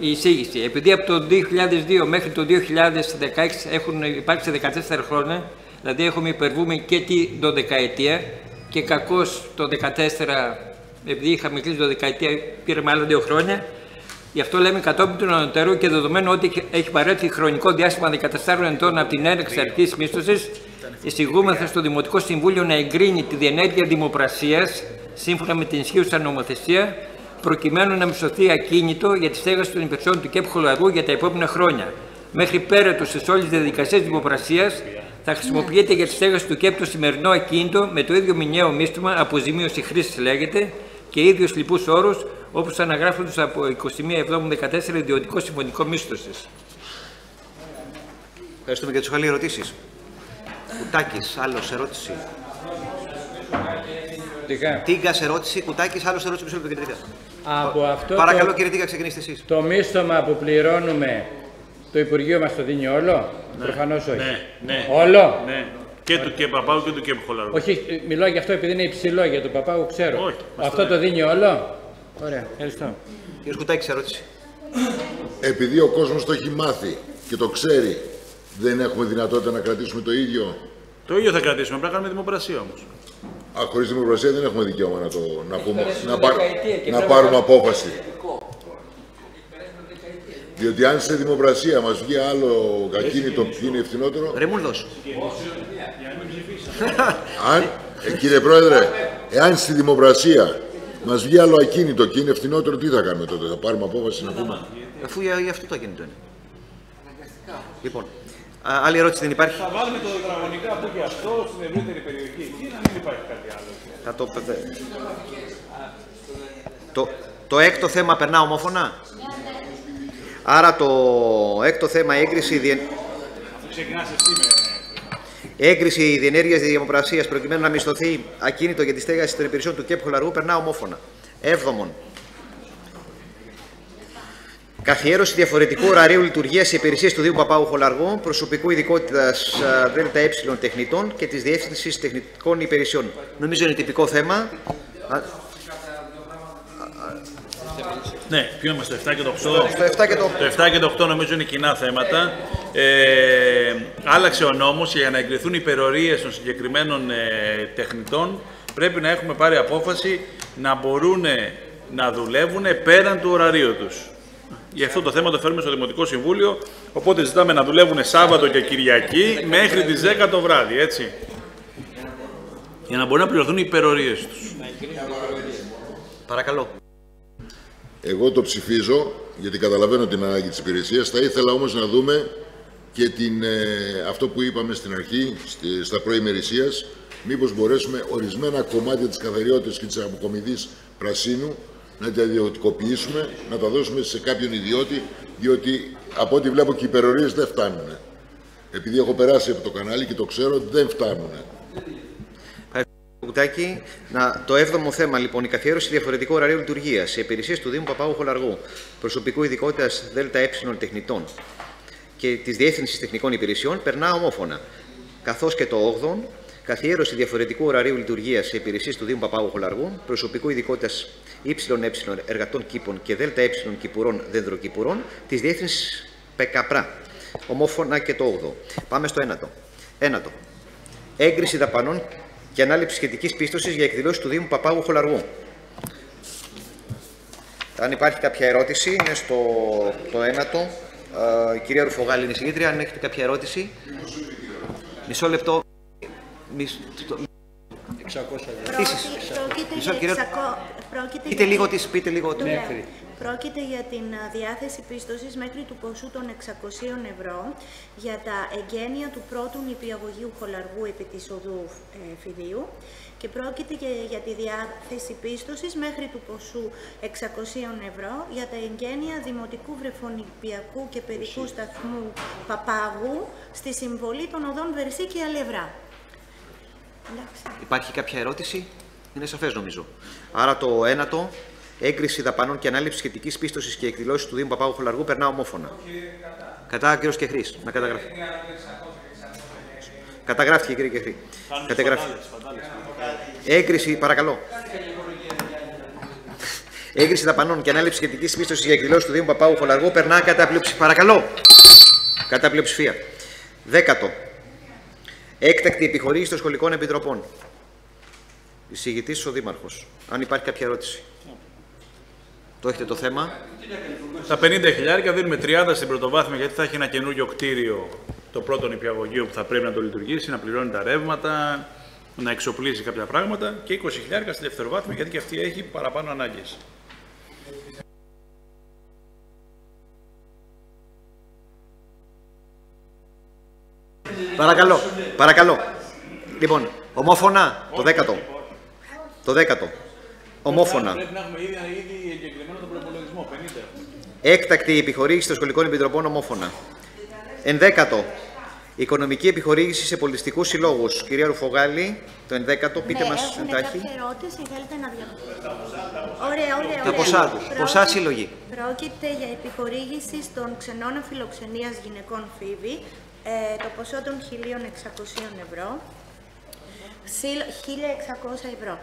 εισήγηση. Επειδή από το 2002 μέχρι το 2016 έχουν υπάρξει 14 χρόνια, δηλαδή έχουμε υπερβούμε και τη 12ετία και κακώς το 2014, επειδή είχαμε κλείσει το 12ετία, πήραμε άλλα 2 χρόνια. Γι' αυτό λέμε κατόπιν του ανωτέρου και δεδομένου ότι έχει παρέλθει χρονικό διάστημα 14 ετών από την έναρξη αρχής μίσθωσης, εισηγούμεθα στο Δημοτικό Συμβούλιο να εγκρίνει τη διενέργεια δημοπρασίας σύμφωνα με την ισχύουσα νομοθεσία, προκειμένου να μισθωθεί ακίνητο για τη στέγαση των υπηρεσιών του ΚΕΠ Χολαργού για τα επόμενα χρόνια. Μέχρι πέρατος της όλης διαδικασίας δημοπρασίας θα χρησιμοποιείται για τη στέγαση του ΚΕΠ το σημερινό ακίνητο με το ίδιο μηνιαίο μίσθωμα, αποζημίωση χρήσης λέγεται, και ίδιους λοιπούς όρους όπως αναγράφονται από 21/7/14 ιδιωτικό συμφωνικό μίσθωσης. Ευχαριστούμε για τους χαλή ερωτήσεις. Κουτάκης, άλλος ερώτηση. Τίγκας ερώτηση, Κουτάκης, άλλος ερώτηση, μισό λεπτό, κύριε Τίκα. Παρακαλώ, κύριε Τίκα, ξεκινήστε εσείς. Το μίσθωμα που πληρώνουμε, το Υπουργείο μας το δίνει όλο? Ναι. Προφανώς όχι. Ναι. Όλο? Ναι. Και του ΚΕΠ Παπάγου και του ΚΕΠ Χολαργού. Όχι, μιλάω για αυτό επειδή είναι υψηλό, για τον Παπάγου ξέρω. Όχι, αυτό το δίνει όλο? Ωραία, ευχαριστώ. Κύριε Κουτάκης, ερώτηση. Επειδή ο κόσμος το έχει μάθει και το ξέρει, δεν έχουμε δυνατότητα να κρατήσουμε το ίδιο? Το ίδιο θα κρατήσουμε, πρέπει να κάνουμε δημοπρασία όμως. Χωρίς δημοπρασία δεν έχουμε δικαίωμα να πάρουμε απόφαση. Διότι αν σε δημοπρασία μας βγει άλλο ακίνητο που είναι ευθυνότερο... Ρεμούλδος. Κύριε Πρόεδρε, εάν στη δημοπρασία μας βγει άλλο ακίνητο και είναι ευθυνότερο, τι θα κάνουμε τότε? Θα πάρουμε απόφαση να πούμε? Αφού για αυτό το ακίνητο είναι. Λοιπόν, άλλη ερώτηση δεν υπάρχει? Θα βάλουμε το τετραγωνικά που και αυτό στην ευρύτερη περιοχή. Τι να μην υπάρχει κάτι άλλο. Το έκτο θέμα περνά ομόφωνα. Άρα το έκτο θέμα, έγκριση διενέργειας δημοπρασίας προκειμένου να μισθωθεί ακίνητο για τη στέγαση των υπηρεσιών του ΚΕΠ Χολαργού, περνά ομόφωνα. Έβδομον. Καθιέρωση διαφορετικού ωραρίου λειτουργίας υπηρεσίες του Δήμου Παπάγου Χολαργού, προσωπικού ειδικότητας ΔΕ τεχνητών και της Διεύθυνσης Τεχνικών Υπηρεσιών. Νομίζω είναι τυπικό θέμα. Ναι, ποιο είμαστε, το 7 και το 8. Το 7 και το 8 νομίζω είναι κοινά θέματα. Άλλαξε ο νόμος και για να εγκριθούν οι υπερορίες των συγκεκριμένων τεχνητών πρέπει να έχουμε πάρει απόφαση να μπορούν να δουλεύουν πέραν του ωραρίου τους. Γι' αυτό το θέμα το φέρουμε στο Δημοτικό Συμβούλιο, οπότε ζητάμε να δουλεύουν Σάββατο και Κυριακή μέχρι τις 10 το βράδυ, έτσι. για να μπορούν να πληρωθούν οι υπερορίες τους. Παρακαλώ. Εγώ το ψηφίζω, γιατί καταλαβαίνω την ανάγκη της υπηρεσίας. Θα ήθελα όμως να δούμε και αυτό που είπαμε στην αρχή, στα προημερησίας, μήπως μπορέσουμε ορισμένα κομμάτια της καθαριότητας και της αποκομιδής πρασίνου να τα ιδιωτικοποιήσουμε, να τα δώσουμε σε κάποιον ιδιώτη, διότι από ό,τι βλέπω και οι υπερορίες δεν φτάνουν. Επειδή έχω περάσει από το κανάλι και το ξέρω, δεν φτάνουν. Κουτάκι. Το 7ο θέμα, λοιπόν, η καθιέρωση διαφορετικού ωραρίου λειτουργίας σε υπηρεσίες του Δήμου Παπάγου Χολαργού, προσωπικού ειδικότητας ΔΕ τεχνητών και της Διεύθυνσης Τεχνικών Υπηρεσιών, περνά ομόφωνα. Καθώς και το 8ο, καθιέρωση διαφορετικού ωραρίου λειτουργίας σε υπηρεσίες του Δήμου Παπάγου Χολαργού, προσωπικού ειδικότητας ΕΕ εργατών κήπων και ΔΕ κυπουρών δεντροκυπουρών της Διεύθυνσης ΠΚΠΡΑ. Ομόφωνα και το 8ο. Πάμε στο 9ο. 9ο. Έγκριση δαπανών και ανάληψη σχετικής πίστοσης για εκδηλώσεις του Δήμου Παπάγου Χολαργού. Αν υπάρχει κάποια ερώτηση, είναι στο το 9ο. Η κυρία Ρουφογάλη είναι η συγγήτρια. Αν έχετε κάποια ερώτηση. Μισό λεπτό. Πείτε λίγο. Πρόκειται για την διάθεση πίστοσης μέχρι του ποσού των 600 ευρώ για τα εγγένεια του πρώτου νηπιαγωγείου Χολαργού επί της οδού Φιδίου και πρόκειται και για τη διάθεση πίστοσης μέχρι του ποσού 600 ευρώ για τα εγγένεια Δημοτικού Βρεφονηπιακού και Παιδικού Σταθμού Παπάγου στη συμβολή των οδών Βερσή και Αλευρά. Υπάρχει κάποια ερώτηση? Είναι σαφές νομίζω. Άρα το 9ο. Έγκριση δαπανών και ανάληψη σχετικής πίστοσης και εκδηλώσεις του Δήμου Παπάγου Χολαργού περνά ομόφωνα. Κατά κύριος Κεχρής. Να καταγραφεί. Καταγράφηκε κύριε Κεχρή. Έγκριση, παρακαλώ. Έγκριση δαπανών και ανάληψη σχετικής πίστοσης για εκδηλώσεις του Δήμου Παπάγου Χολαργού περνά κατά πλειοψηφία. Παρακαλώ. Κατά πλειοψηφία. 10ο. Έκτακτη επιχορήγηση των σχολικών επιτροπών. Εισηγητής ο Δήμαρχος. Αν υπάρχει κάποια ερώτηση. Το έχετε το θέμα. Τα 50.000 δίνουμε 30 στην πρωτοβάθμια, γιατί θα έχει ένα καινούριο κτίριο, το πρώτο νηπιαγωγείο που θα πρέπει να το λειτουργήσει, να πληρώνει τα ρεύματα, να εξοπλίσει κάποια πράγματα, και 20.000 στη δευτεροβάθμια, γιατί και αυτή έχει παραπάνω ανάγκες. Παρακαλώ. Λοιπόν, ομόφωνα, το 10ο. Το 10ο. Ομόφωνα. Πρέπει να έχουμε ήδη εγκεκριμένο τον προπολογισμό. 50. Έκτακτη επιχορήγηση των σχολικών επιτροπών ομόφωνα. 11ο. Οικονομική επιχορήγηση σε πολιτιστικούς συλλόγους. Κυρία Ρουφογάλη, το 11ο, πείτε μας εντάχει. Κάποια ερώτηση, θέλετε να διαβάσετε? Ωραία. Ποσά σύλλογοι. Πρόκειται για επιχορήγηση των ξενών φιλοξενίας γυναικών Φίβη, το ποσό των 1.600 ευρώ. 1.600 ευρώ.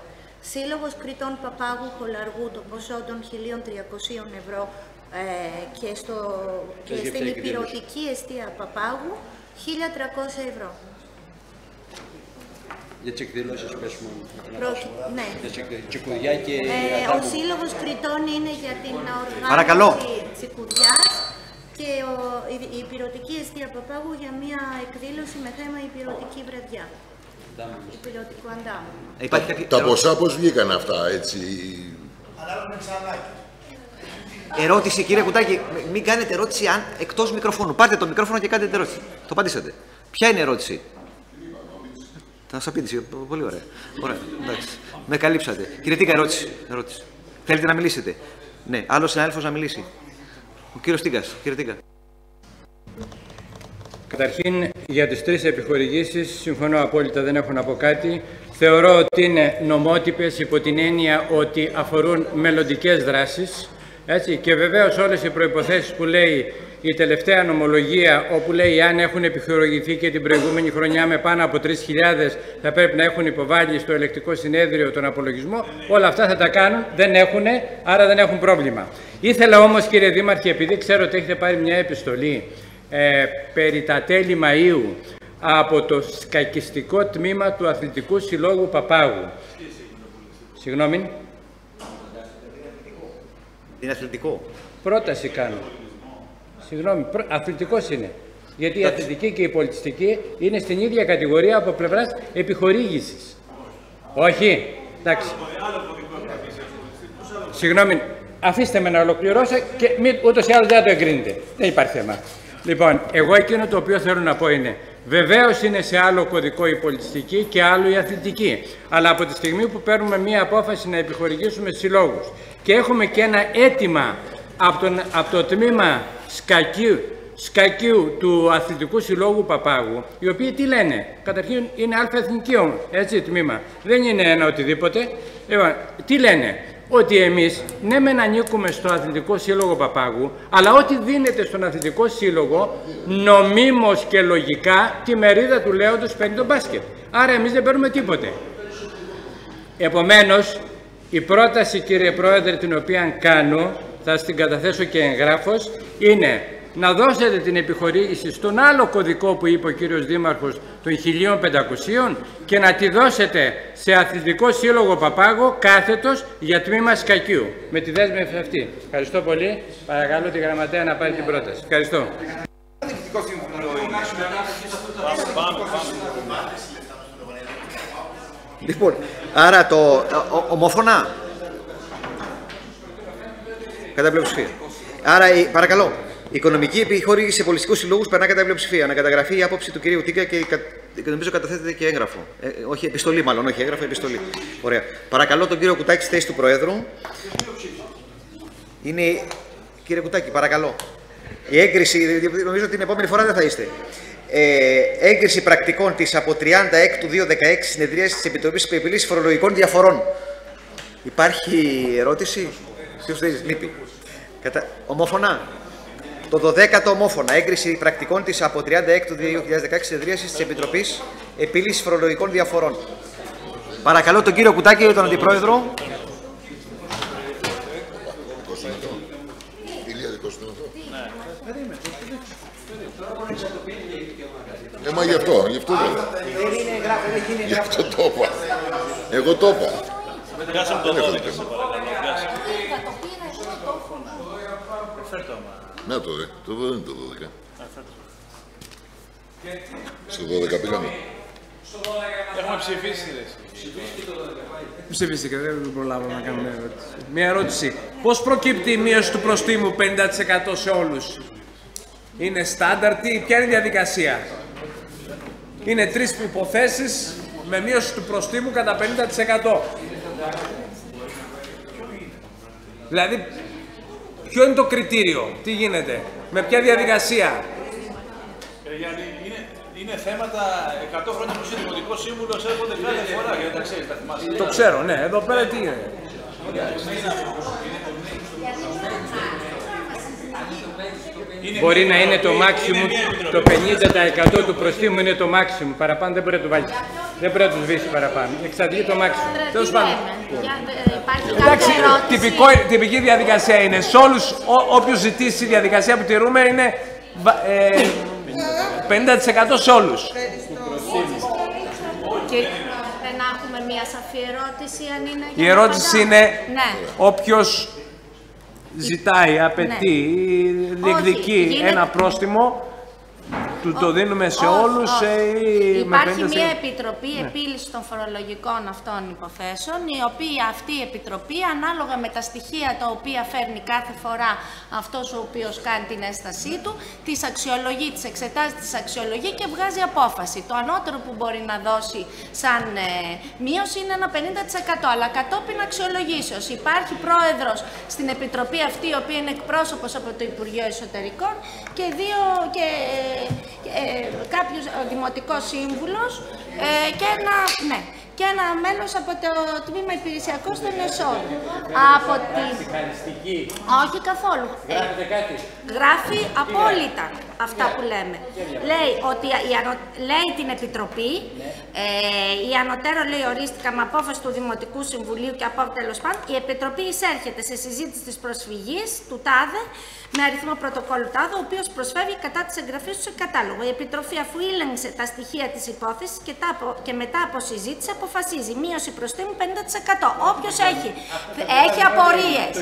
Σύλλογος Κρητών Παπάγου Χολαργού, το ποσό των 1.300 ευρώ και στην υπηρετική εστία Παπάγου 1.300 ευρώ. Για τις εκδηλώσεις πες μου. Ναι. Τσικουδιά και... ο Σύλλογος Κρητών είναι για την οργάνωση τσικουδιάς και η υπηρετική εστία Παπάγου για μια εκδήλωση με θέμα υπηρετική βραδιά. Υπηρετικό αντάμωμα. Τα ποσά πώς βγήκαν αυτά, έτσι? Ερώτηση, κύριε Κουτάκη, μην κάνετε ερώτηση εκτός μικροφώνου. Πάρτε το μικρόφωνο και κάντε την ερώτηση. Το απαντήσατε. Ποια είναι η ερώτηση? Θα σας απάντηση. Πολύ ωραία. Ωραία. Εντάξει. Με καλύψατε. Κύριε Τίγκα, ερώτηση. Θέλετε να μιλήσετε? Ναι. Άλλος συνάδελφος να μιλήσει? Ο κύριος Τίγκας. Κύριε Τίγκα. Καταρχήν, για τις τρεις επιχορηγήσεις, συμφωνώ απόλυτα, δεν έχω να πω κάτι. Θεωρώ ότι είναι νομότυπες υπό την έννοια ότι αφορούν μελλοντικές δράσεις. Έτσι, και βεβαίως όλες οι προϋποθέσεις που λέει η τελευταία νομολογία, όπου λέει αν έχουν επιχορηγηθεί και την προηγούμενη χρονιά με πάνω από 3.000 θα πρέπει να έχουν υποβάλει στο ελεκτικό συνέδριο τον απολογισμό, όλα αυτά θα τα κάνουν, δεν έχουν, άρα δεν έχουν πρόβλημα. Ήθελα όμως, κύριε Δήμαρχε, επειδή ξέρω ότι έχετε πάρει μια επιστολή περί τα τέλη Μαΐου από το σκακιστικό τμήμα του Αθλητικού Συλλόγου Παπάγου. Συγγνώμη. Είναι αθλητικό. Πρόταση κάνω. Συγγνώμη, αθλητικός είναι. Γιατί η αθλητική και η πολιτιστική είναι στην ίδια κατηγορία από πλευράς επιχορήγησης. Όχι. Εντάξει. Συγγνώμη, αφήστε με να ολοκληρώσω και ούτως ή άλλως δεν το εγκρίνετε. Δεν υπάρχει θέμα. Λοιπόν, εγώ εκείνο το οποίο θέλω να πω είναι, βεβαίως είναι σε άλλο κωδικό η πολιτιστική και άλλο η αθλητική. Αλλά από τη στιγμή που παίρνουμε μία απόφαση να επιχορηγήσουμε συλλόγους και έχουμε και ένα αίτημα από το τμήμα Σκακίου του Αθλητικού Συλλόγου Παπάγου, οι οποίοι τι λένε, καταρχήν είναι αλφα-εθνική έτσι τμήμα, δεν είναι ένα οτιδήποτε. Τι λένε, ότι εμείς ναι μεν ανήκουμε στο Αθλητικό Σύλλογο Παπάγου, αλλά ό,τι δίνεται στον Αθλητικό Σύλλογο νομίμως και λογικά τη μερίδα του λέοντος παίρνει το μπάσκετ. Άρα εμείς δεν παίρνουμε τίποτε. Επομένως, η πρόταση, κύριε Πρόεδρε, την οποία κάνω, θα την καταθέσω και εγγράφος, είναι να δώσετε την επιχορήγηση στον άλλο κωδικό που είπε ο κύριος Δήμαρχος των 1.500 και να τη δώσετε σε Αθλητικό Σύλλογο Παπάγο κάθετος για τμήμα Σκακίου. Με τη δέσμευση αυτή. Ευχαριστώ πολύ. Παρακαλώ τη Γραμματέα να πάρει την πρόταση. Ευχαριστώ. Λοιπόν, άρα ομόφωνα. Κατά πλειοψηφία. Άρα, παρακαλώ. Η οικονομική επιχορήγηση σε πολιτιστικούς συλλόγους περνά κατά πλειοψηφία. Να καταγραφεί η άποψη του κυρίου Τίγκα και νομίζω καταθέτεται και έγγραφο. Όχι επιστολή, μάλλον, όχι έγγραφο, επιστολή. Ωραία. Παρακαλώ τον κύριο Κουτάκη στη θέση του Προέδρου. Είναι. Κύριε Κουτάκη, παρακαλώ. Η έγκριση, νομίζω ότι την επόμενη φορά δεν θα είστε. Έγκριση πρακτικών της από 36 του 2016 συνεδρίασης της Επιτροπής Επιλύσης Φορολογικών Διαφορών. Υπάρχει ερώτηση? Λείπει. Ομόφωνα. Το 12ο ομόφωνα, έγκριση πρακτικών της από 36 του 2016 συνεδρίασης της Επιτροπής Επίλυσης Φορολογικών Διαφορών. Παρακαλώ τον κύριο Κουτάκη, τον Αντιπρόεδρο. Μα γι' αυτό το είπα. Εγώ το είπα. Να το ρε, το 12 είναι το 12. Στο 12 πήγαμε. Έχουμε ψηφίσει. Ψηφίστηκε, δεν προλάβαμε να κάνουμε ερώτηση. Μια ερώτηση. Πώς προκύπτει η μείωση του προστίμου 50% σε όλους? Είναι στάνταρ, ποια είναι η διαδικασία? Είναι 3 υποθέσεις με μείωση του προστίμου κατά 50%. Δηλαδή, ποιο είναι το κριτήριο, τι γίνεται, με ποια διαδικασία? Είναι θέματα 100 χρόνια που είσαι δημοτικός σύμβουλος, έρχονται κάθε φορά για να τα ξέρεις, τα θυμάσαι. Το ξέρω, ναι. Εδώ πέρα τι είναι? Μπορεί να είναι το maximum, το 50% του προστίμου είναι το maximum. Παραπάνω δεν μπορεί να το βάλει. Δεν πρέπει να του σβήσει παραπάνω. Εξαντλεί το maximum. Τέλος πάντων. Εντάξει, τυπική διαδικασία είναι. Σε όλους, όποιος ζητήσει η διαδικασία που τηρούμε είναι 50% σε όλους. Και να έχουμε μια σαφή ερώτηση, αν είναι. Η ερώτηση είναι όποιος ζητάει, απαιτεί ή διεκδικεί ένα πρόστιμο, του το δίνουμε σε όλους Υπάρχει μια επιτροπή επίλυσης των φορολογικών αυτών υποθέσεων, η οποία αυτή η επιτροπή, ανάλογα με τα στοιχεία τα οποία φέρνει κάθε φορά αυτός ο οποίος κάνει την έστασή του, τις αξιολογεί, τις εξετάζει, τις αξιολογεί και βγάζει απόφαση. Το ανώτερο που μπορεί να δώσει σαν μείωση είναι ένα 50%, αλλά κατόπιν αξιολογήσεως. Υπάρχει πρόεδρος στην επιτροπή αυτή, η οποία είναι εκπρόσωπος από το Υπουργείο Εσωτερικών και κάποιος δημοτικός σύμβουλος και ένα μέλος από το τμήμα υπηρεσιακό των εσόδων. Όχι καθόλου. Γράφει απόλυτα αυτά που λέμε. Λέει ότι λέει την Επιτροπή, η ανωτέρω λέει ορίστηκα με απόφαση του Δημοτικού Συμβουλίου και από τέλος πάντων, η Επιτροπή εισέρχεται σε συζήτηση της προσφυγής του ΤΑΔΕ με αριθμό πρωτοκόλλου ΤΑΔΕ, ο οποίος προσφεύγει κατά της εγγραφής του σε κατάλογο. Η Επιτροπή, αφού ήλεγξε τα στοιχεία της υπόθεσης και μετά από συζήτηση, αποφασίζει. Μείωση προστίμου 50%. Όποιος έχει απορίες,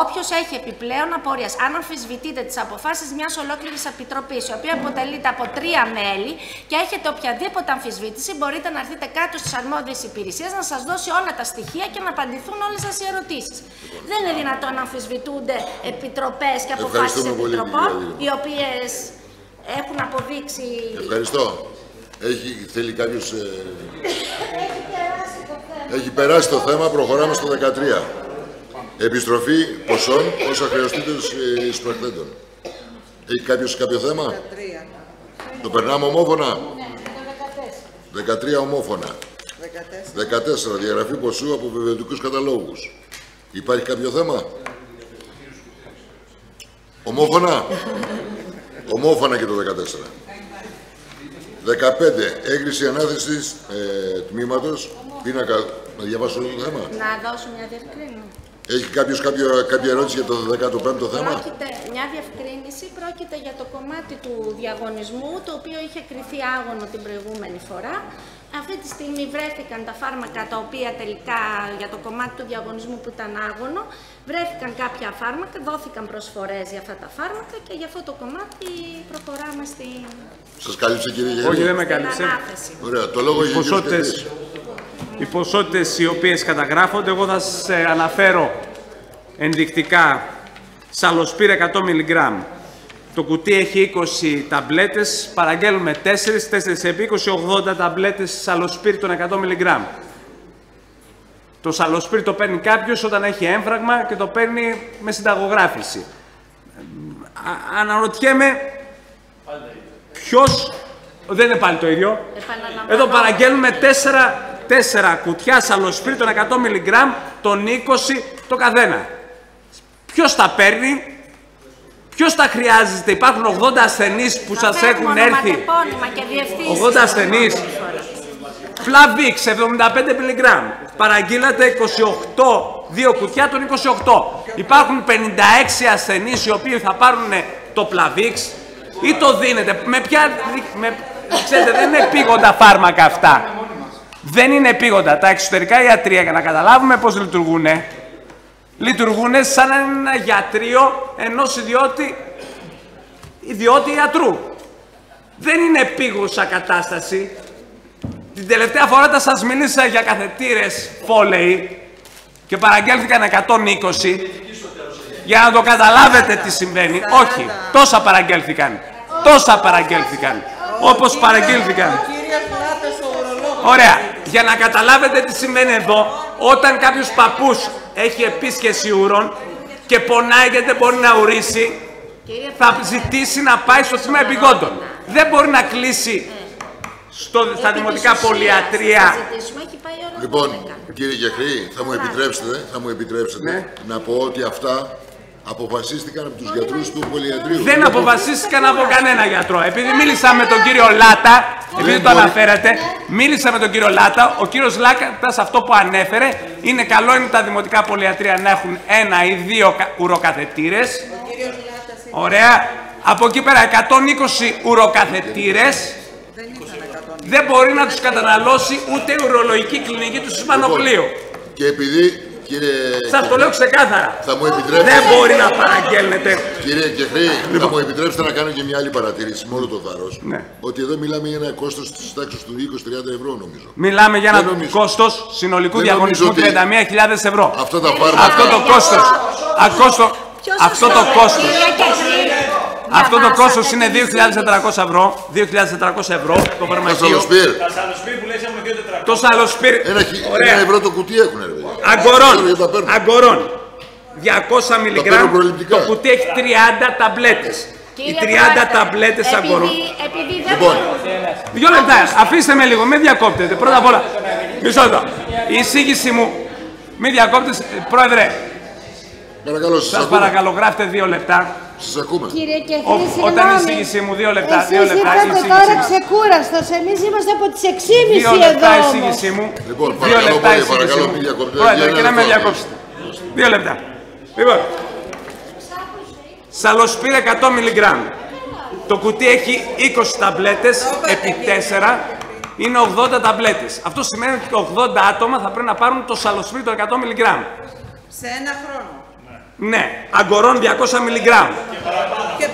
όποιος έχει επιπλέον απορίες, αν αμφισβητείτε τις αποφάσεις μιας ολόκληρης επιτροπής, η οποία αποτελείται από 3 μέλη και έχετε οποιαδήποτε αμφισβήτηση, μπορείτε να έρθετε κάτω στις αρμόδιες υπηρεσίες να σας δώσει όλα τα στοιχεία και να απαντηθούν όλες σας οι ερωτήσεις. Δεν είναι δυνατόν να αμφισβητούνται επιτροπές και αποφάσεις επιτροπών, οι οποίες έχουν αποδείξει... Ευχαριστώ. Θέλει κάποιος... Έχει περάσει το θέμα, προχωράμε στο 13. Επιστροφή ποσών, όσα χρειαστείτε στους προεκτέντων. Έχει κάποιος κάποιο θέμα? 13. Το περνάμε ομόφωνα? Ναι, 13 ομόφωνα. 14. Διαγραφή ποσού από βεβαιωτικούς καταλόγους. Υπάρχει κάποιο θέμα? Ομόφωνα. Ομόφωνα και το 14. 15. Έγκριση ανάθεσης τμήματος. Πίνακα. Να διαβάσω το θέμα. Να δώσω μια διευκρίνηση. Έχει κάποιος κάποια ερώτηση για το 15ο θέμα? Μια διευκρίνηση. Πρόκειται για το κομμάτι του διαγωνισμού, το οποίο είχε κριθεί άγωνο την προηγούμενη φορά. Αυτή τη στιγμή βρέθηκαν τα φάρμακα τα οποία τελικά για το κομμάτι του διαγωνισμού που ήταν άγωνο, βρέθηκαν κάποια φάρμακα, δόθηκαν προσφορές για αυτά τα φάρμακα και για αυτό το κομμάτι προχωράμε στην... Σας κάλυψε κύριε Γερή? Όχι, δεν με κάλυψε. Ωραία, το λόγο οι ποσότητες οι οποίες καταγράφονται, εγώ θα σας αναφέρω ενδεικτικά. Σαλοσπίρ 100 mg. Το κουτί έχει 20 ταμπλέτες, παραγγέλνουμε 4 επί 20, 80 ταμπλέτες σαλοσπίρ των 100 mg. Το σαλοσπίρ το παίρνει κάποιος όταν έχει έμφραγμα και το παίρνει με συνταγογράφηση. Αναρωτιέμαι ποιος... Δεν είναι πάλι το ίδιο. Εδώ παραγγέλνουμε 4 κουτιά σαλοσπίρ των 100 mg, των 20 το καθένα. Ποιος τα παίρνει? Ποιος τα χρειάζεται? Υπάρχουν 80 ασθενείς που σας έχουν έρθει. 80 ασθενείς. Φλαβίξ 75 mg. Παραγγείλατε 2 κουτιά των 28. Υπάρχουν 56 ασθενείς οι οποίοι θα πάρουν το Πλαβίξ ή το δίνετε. Ξέρετε, δεν είναι επίγοντα φάρμακα αυτά. Δεν είναι επίγοντα. Τα εξωτερικά ιατρεία, για να καταλάβουμε πώς λειτουργούνε, λειτουργούν σαν ένα γιατρείο ενός ιδιώτη ιατρού. Δεν είναι επίγουσα κατάσταση. Την τελευταία φορά σας μίλησα για καθετήρες Foley και παραγγέλθηκαν 120 για να το καταλάβετε τι συμβαίνει. Όχι, τόσα παραγγέλθηκαν. Τόσα παραγγέλθηκαν. Όπως παραγγέλθηκαν. Ωραία, για να καταλάβετε τι συμβαίνει εδώ, όταν κάποιος παππούς έχει επίσκεση ούρων και πονάει γιατί δεν μπορεί να ουρήσει, θα ζητήσει να πάει στο τμήμα επιγόντων. Δεν μπορεί να κλείσει στα δημοτικά πολυιατρία. Λοιπόν, κύριε Γεχρή, θα μου επιτρέψετε να πω ότι αυτά αποφασίστηκαν από τους γιατρούς του πολυιατρίου. Δεν αποφασίστηκαν από κανένα γιατρό. Επειδή μίλησα με τον κύριο Λάτα, επειδή το αναφέρατε, μίλησα με τον κύριο Λάτα. Ο κύριος Λάτας αυτό που ανέφερε είναι καλό είναι τα δημοτικά πολυιατρία να έχουν 1 ή 2 ουροκαθετήρες. Ωραία. Από εκεί πέρα 120 ουροκαθετήρες δεν μπορεί να τους καταναλώσει ούτε η ουρολογική κλινική του Σισμανοπλίου. Και επειδή, κύριε... Σας το λέω ξεκάθαρα. Θα μου επιτρέψετε... Δεν μπορεί να παραγγέλνετε. Κύριε Γεχρή, θα μου επιτρέψετε να κάνω και μια άλλη παρατήρηση με όλο το θάρρος. Ναι. Ότι εδώ μιλάμε για ένα κόστος της τάξης του 20-30 ευρώ νομίζω. Μιλάμε για ένα κόστος συνολικού διαγωνισμού 31.000 ευρώ. Αυτό τα φάρμακα. Αυτό το κόστος. Αυτό το κόστος. Αυτό το κόστος είναι 2.400 ευρώ. 2.400 ευρώ το φαρμακείο. Το σαλοσπίρ. Τα σαλοσπίρ που λέει έχουμε 2.400. Το σαλοσπίρ. 1 ευρώ το κουτί έχουν, ρε παιδιά. Αγκορών. 200 μιλιγκράμμ. Το κουτί έχει 30 ταμπλέτες. Οι 30 ταμπλέτες αγκορών. Λοιπόν, 2 λεπτά. Αφήστε με λίγο. Μην διακόπτετε. Πρώτα απ' όλα. Μισό λεπτό. Η εισήγηση μου. Μην διακόπτετε. Πρόεδρε. Σας παρακαλώ, γράφτε 2 λεπτά. Σας ακούμε. Κύριε Κεχρή, συγγνώμη. Όταν η εισήγησή μου, 2 λεπτά. Εσείς ήρθατε τώρα ξεκούραστος. Εμείς είμαστε από τις 6.30 εδώ. 2 λεπτά όμως. εισήγησή μου. Λοιπόν, 2 λεπτά εισήγησή μου. Πρόεδρε, και να με διακόψετε. 2 λεπτά. Λοιπόν, σαλοσπίρ 100 μιλιγκράμμ. Το κουτί έχει 20 ταμπλέτες επί 4. είναι 80 ταμπλέτες. Αυτό σημαίνει ότι 80 άτομα θα πρέπει να πάρουν το σαλοσπρίτο 100 μιλιγκράμμ. Σε ένα χρόνο. Ναι, αγκορών 200 μιλιγκράμμ.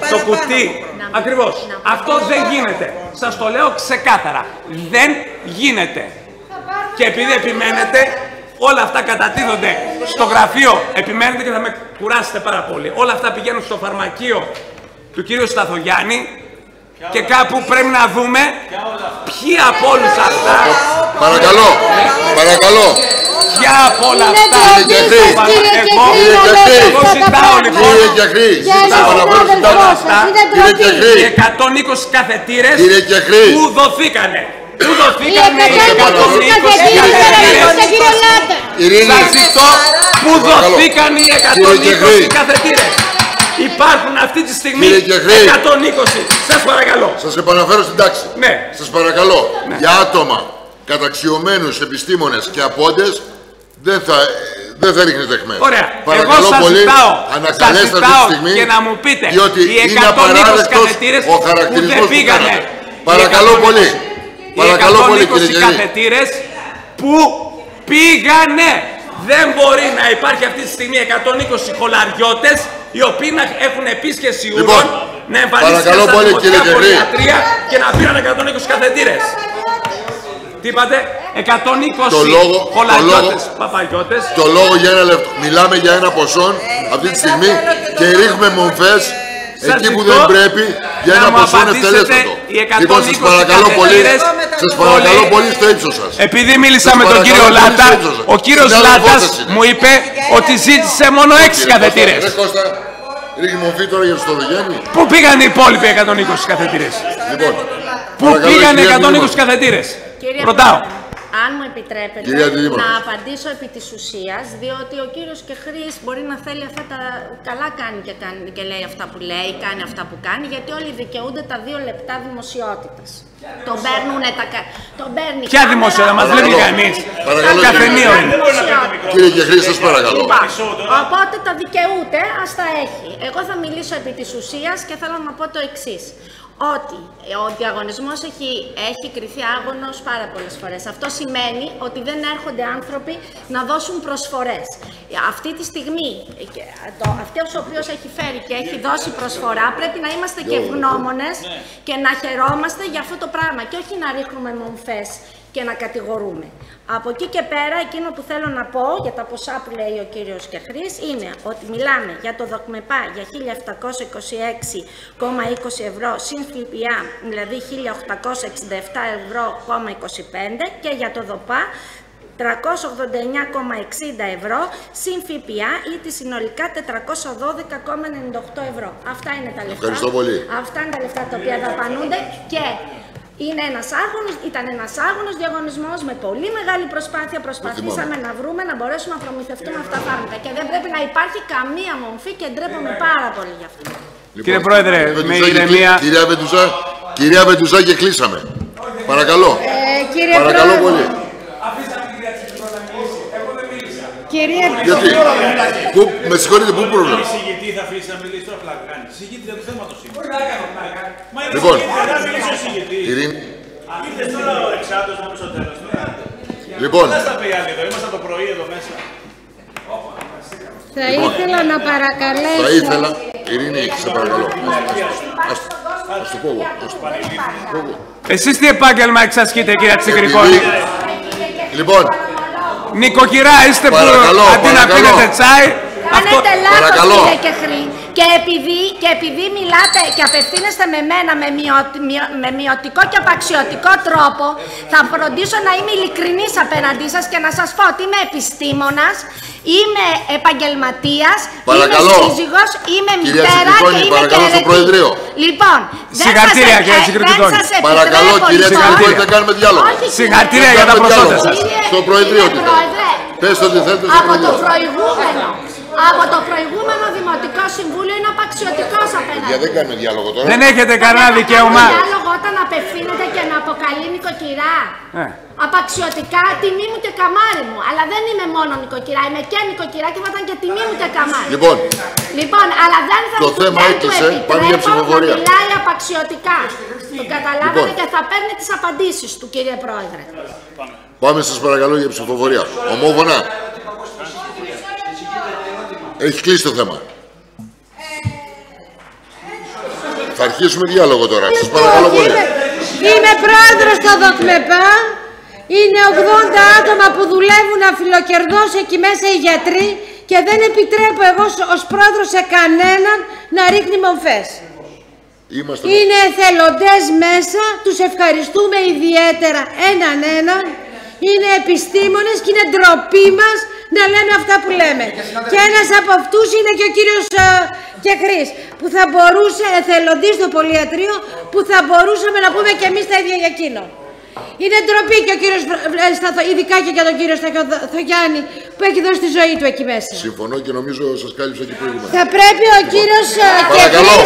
Το κουτί. Ακριβώς. Αυτό δεν γίνεται. Σας το λέω ξεκάθαρα. Δεν γίνεται. Και επειδή επιμένετε, όλα αυτά κατατίθονται στο γραφείο. Επιμένετε και θα με κουράσετε πάρα πολύ. Όλα αυτά πηγαίνουν στο φαρμακείο του κύριου Σταθογιάννη και κάπου πρέπει να δούμε ποιοι από όλους αυτά... Παρακαλώ, παρακαλώ. Ποια από όλα αυτά... Εγώ ζητάω λοιπόν... Οι 120 καθετήρες που δοθήκανε. Πού δοθήκανε οι 120 καθετήρες. Σας ζητώ, πού δοθήκανε οι 120 καθετήρες. Υπάρχουν αυτή τη στιγμή 120. Σας παρακαλώ. Σας επαναφέρω στην τάξη. Ναι. Σας παρακαλώ. Ναι. Για άτομα καταξιωμένους επιστήμονες και απόντες δεν θα ρίχνετε αιχμές. Ωραία. Παρακαλώ εγώ σας πολύ, ανακαλέστε αυτή τη στιγμή και να μου πείτε διότι οι 120 καθετήρες ο χαρακτηρισμός που δεν πήγανε. Παρακαλώ πολύ. Παρακαλώ πολύ, κύριε οι 120 καθετήρες που πήγανε. Δεν μπορεί να υπάρχει αυτή τη στιγμή 120 χολαριώτες οι οποίοι να έχουν επίσκεψη ουρών να εμφανίστηκαν στα δημοτικά πολυιατρία και να πήραν 120 καθετήρες. Τι είπατε, 120 χολαριώτες, παπαγιώτες. Το λόγο για ένα λεπτό. Μιλάμε για ένα ποσό αυτή τη στιγμή και ρίχνουμε μομφές εκεί που δεν πρέπει για ένα ποσό ευτελέστατο. Λοιπόν, σας παρακαλώ πολύ στο ύψος σας. Επειδή μίλησα με τον κύριο Λάτα, ο κύριος Λάτας μου είπε ότι ζήτησε μόνο 6 καθετήρες. Ρίχνει μομφή τώρα για το Σταθογιάννη. Πού πήγαν οι υπόλοιποι 120 καθετήρες. Λοιπόν, πού πήγαν οι 120 καθετήρες. Ρωτάω. Αν μου επιτρέπετε, να απαντήσω επί της ουσίας, διότι ο κύριος Κεχρής μπορεί να θέλει αυτά τα... Καλά κάνει και λέει αυτά που λέει, κάνει αυτά που κάνει, γιατί όλοι δικαιούνται τα 2 λεπτά δημοσιότητας. Τον παίρνουνε τον παίρνει... Ποια δημοσιότητα, μας βλέπει κανείς. Καφενείο είναι. Κύριε Κεχρή, σας παρακαλώ. Οπότε τα δικαιούται, ας τα έχει. Εγώ θα μιλήσω επί της ουσίας και θέλω να πω το εξής. Ότι ο διαγωνισμός έχει κριθεί άγωνος πάρα πολλές φορές. Αυτό σημαίνει ότι δεν έρχονται άνθρωποι να δώσουν προσφορές. Αυτή τη στιγμή, αυτός ο οποίος έχει φέρει και έχει δώσει προσφορά, πρέπει να είμαστε και ευγνώμονες και να χαιρόμαστε για αυτό το πράγμα και όχι να ρίχνουμε μομφές και να κατηγορούμε. Από εκεί και πέρα, εκείνο που θέλω να πω για τα ποσά που λέει ο κύριος Κεχρής είναι ότι μιλάμε για το ΔΟΚΜΕΠΑ για 1.726,20 ευρώ συν ΦΠΑ, δηλαδή 1.867,25 ευρώ και για το ΔΟΠΑ 389,60 ευρώ συν ΦΠΑ ή τη συνολικά 412,98 ευρώ. Αυτά είναι τα λεφτά. Ευχαριστώ πολύ. Αυτά είναι τα λεφτά τα οποία δαπανούνται και ήταν ένας άγωνος διαγωνισμός με πολύ μεγάλη προσπάθεια. Προσπαθήσαμε να βρούμε, να μπορέσουμε να προμηθευτούμε αυτά τα φάρμακα και δεν πρέπει να υπάρχει καμία μομφή και ντρέπομαι πάρα πολύ γι' αυτό. Λοιπόν, κύριε Πρόεδρε, με ηρεμία. Κυρία Βεντουζά και κλείσαμε. Παρακαλώ. Κύριε Παρακαλώ Πρόεδρε. πολύ. Κύριε... Γιατί, με συγχωρείτε, πού πρόβλημα. Θα αφήσει να μιλήσει τώρα πλάκα κάνει. Συγγήτρια του θέματος είναι. Λοιπόν, Ειρήνη. Ήρθες τώρα ο εξάτος να πεις στο τέλος. Λοιπόν. Δεν στα πει εδώ, ήμασταν το πρωί εδώ μέσα. Θα ήθελα να παρακαλέσω... Θα ήθελα, Ειρήνη, σε παρακαλώ. Ας το πω εγώ. Εσείς τι επάγγελμα εξασκείτε, κυρία Τσικρικόνη. Λοιπόν. Νοικοκυρά είστε που αντί να πίνετε τσάι. Κάνετε λάθος, κύριε Κεχρή. Και επειδή μιλάτε και απευθύνεστε με μένα με μειωτικό και απαξιωτικό τρόπο, θα φροντίσω να είμαι ειλικρινής απέναντί σας και να σας πω ότι είμαι επιστήμονας, είμαι επαγγελματίας, είμαι σύζυγος, είμαι μητέρα και είμαι και αιρετή. Λοιπόν, συγχαρητήρια κύριε Τσικρικόνη. Παρακαλώ κύριε Τσικρικόνη, θα κάνουμε διάλογο. Συγχαρητήρια για τα προσόντα σας. Στο Προεδρείο τι πες ότι θέλετε στο Προεδρείο. Από το προηγούμενο Δημοτικό Συμβούλιο είναι απαξιωτικός απέναντι. Δεν κάνουμε διάλογο τώρα. Δεν έχετε κανένα δικαίωμα. Διάλογο όταν απευθύνεται και να αποκαλεί νοικοκυρά. Απαξιωτικά τιμή μου και καμάρι μου. Αλλά δεν είμαι μόνο νοικοκυρά, είμαι και νοικοκυρά και θα ήταν και τιμή μου και καμάρι. Λοιπόν, αλλά δεν θα του επιτρέπω να μιλάει απαξιωτικά. Το καταλάβατε και θα παίρνει τις απαντήσεις του, κύριε Πρόεδρε. Πάμε σας παρακαλώ για ψηφοφορία. Ομόφωνα. Έχει κλείσει το θέμα. Θα αρχίσουμε διάλογο τώρα. Σας παρακαλώ πολύ. Είμαι πρόεδρος στο ΔΟΚΜΕΠΑ. Είναι 80 άτομα που δουλεύουν αφιλοκερδώς εκεί μέσα οι γιατροί και δεν επιτρέπω εγώ ως πρόεδρος σε κανέναν να ρίχνει μομφές. Είναι εθελοντές μέσα, τους ευχαριστούμε ιδιαίτερα έναν. Είναι επιστήμονες και είναι ντροπή μας να λέμε αυτά που λέμε. Και ένας από αυτούς είναι και ο κύριος Κεχρής, που θα μπορούσε, εθελοντής στο πολυιατρείο, που θα μπορούσαμε να πούμε και εμείς τα ίδια για εκείνο. Είναι ντροπή και ο κύριος, ειδικά και για τον κύριο Σταθογιάννη, που έχει δώσει τη ζωή του εκεί μέσα. Συμφωνώ και νομίζω σας κάλυψα και προηγούμενα. Θα πρέπει ο κύριος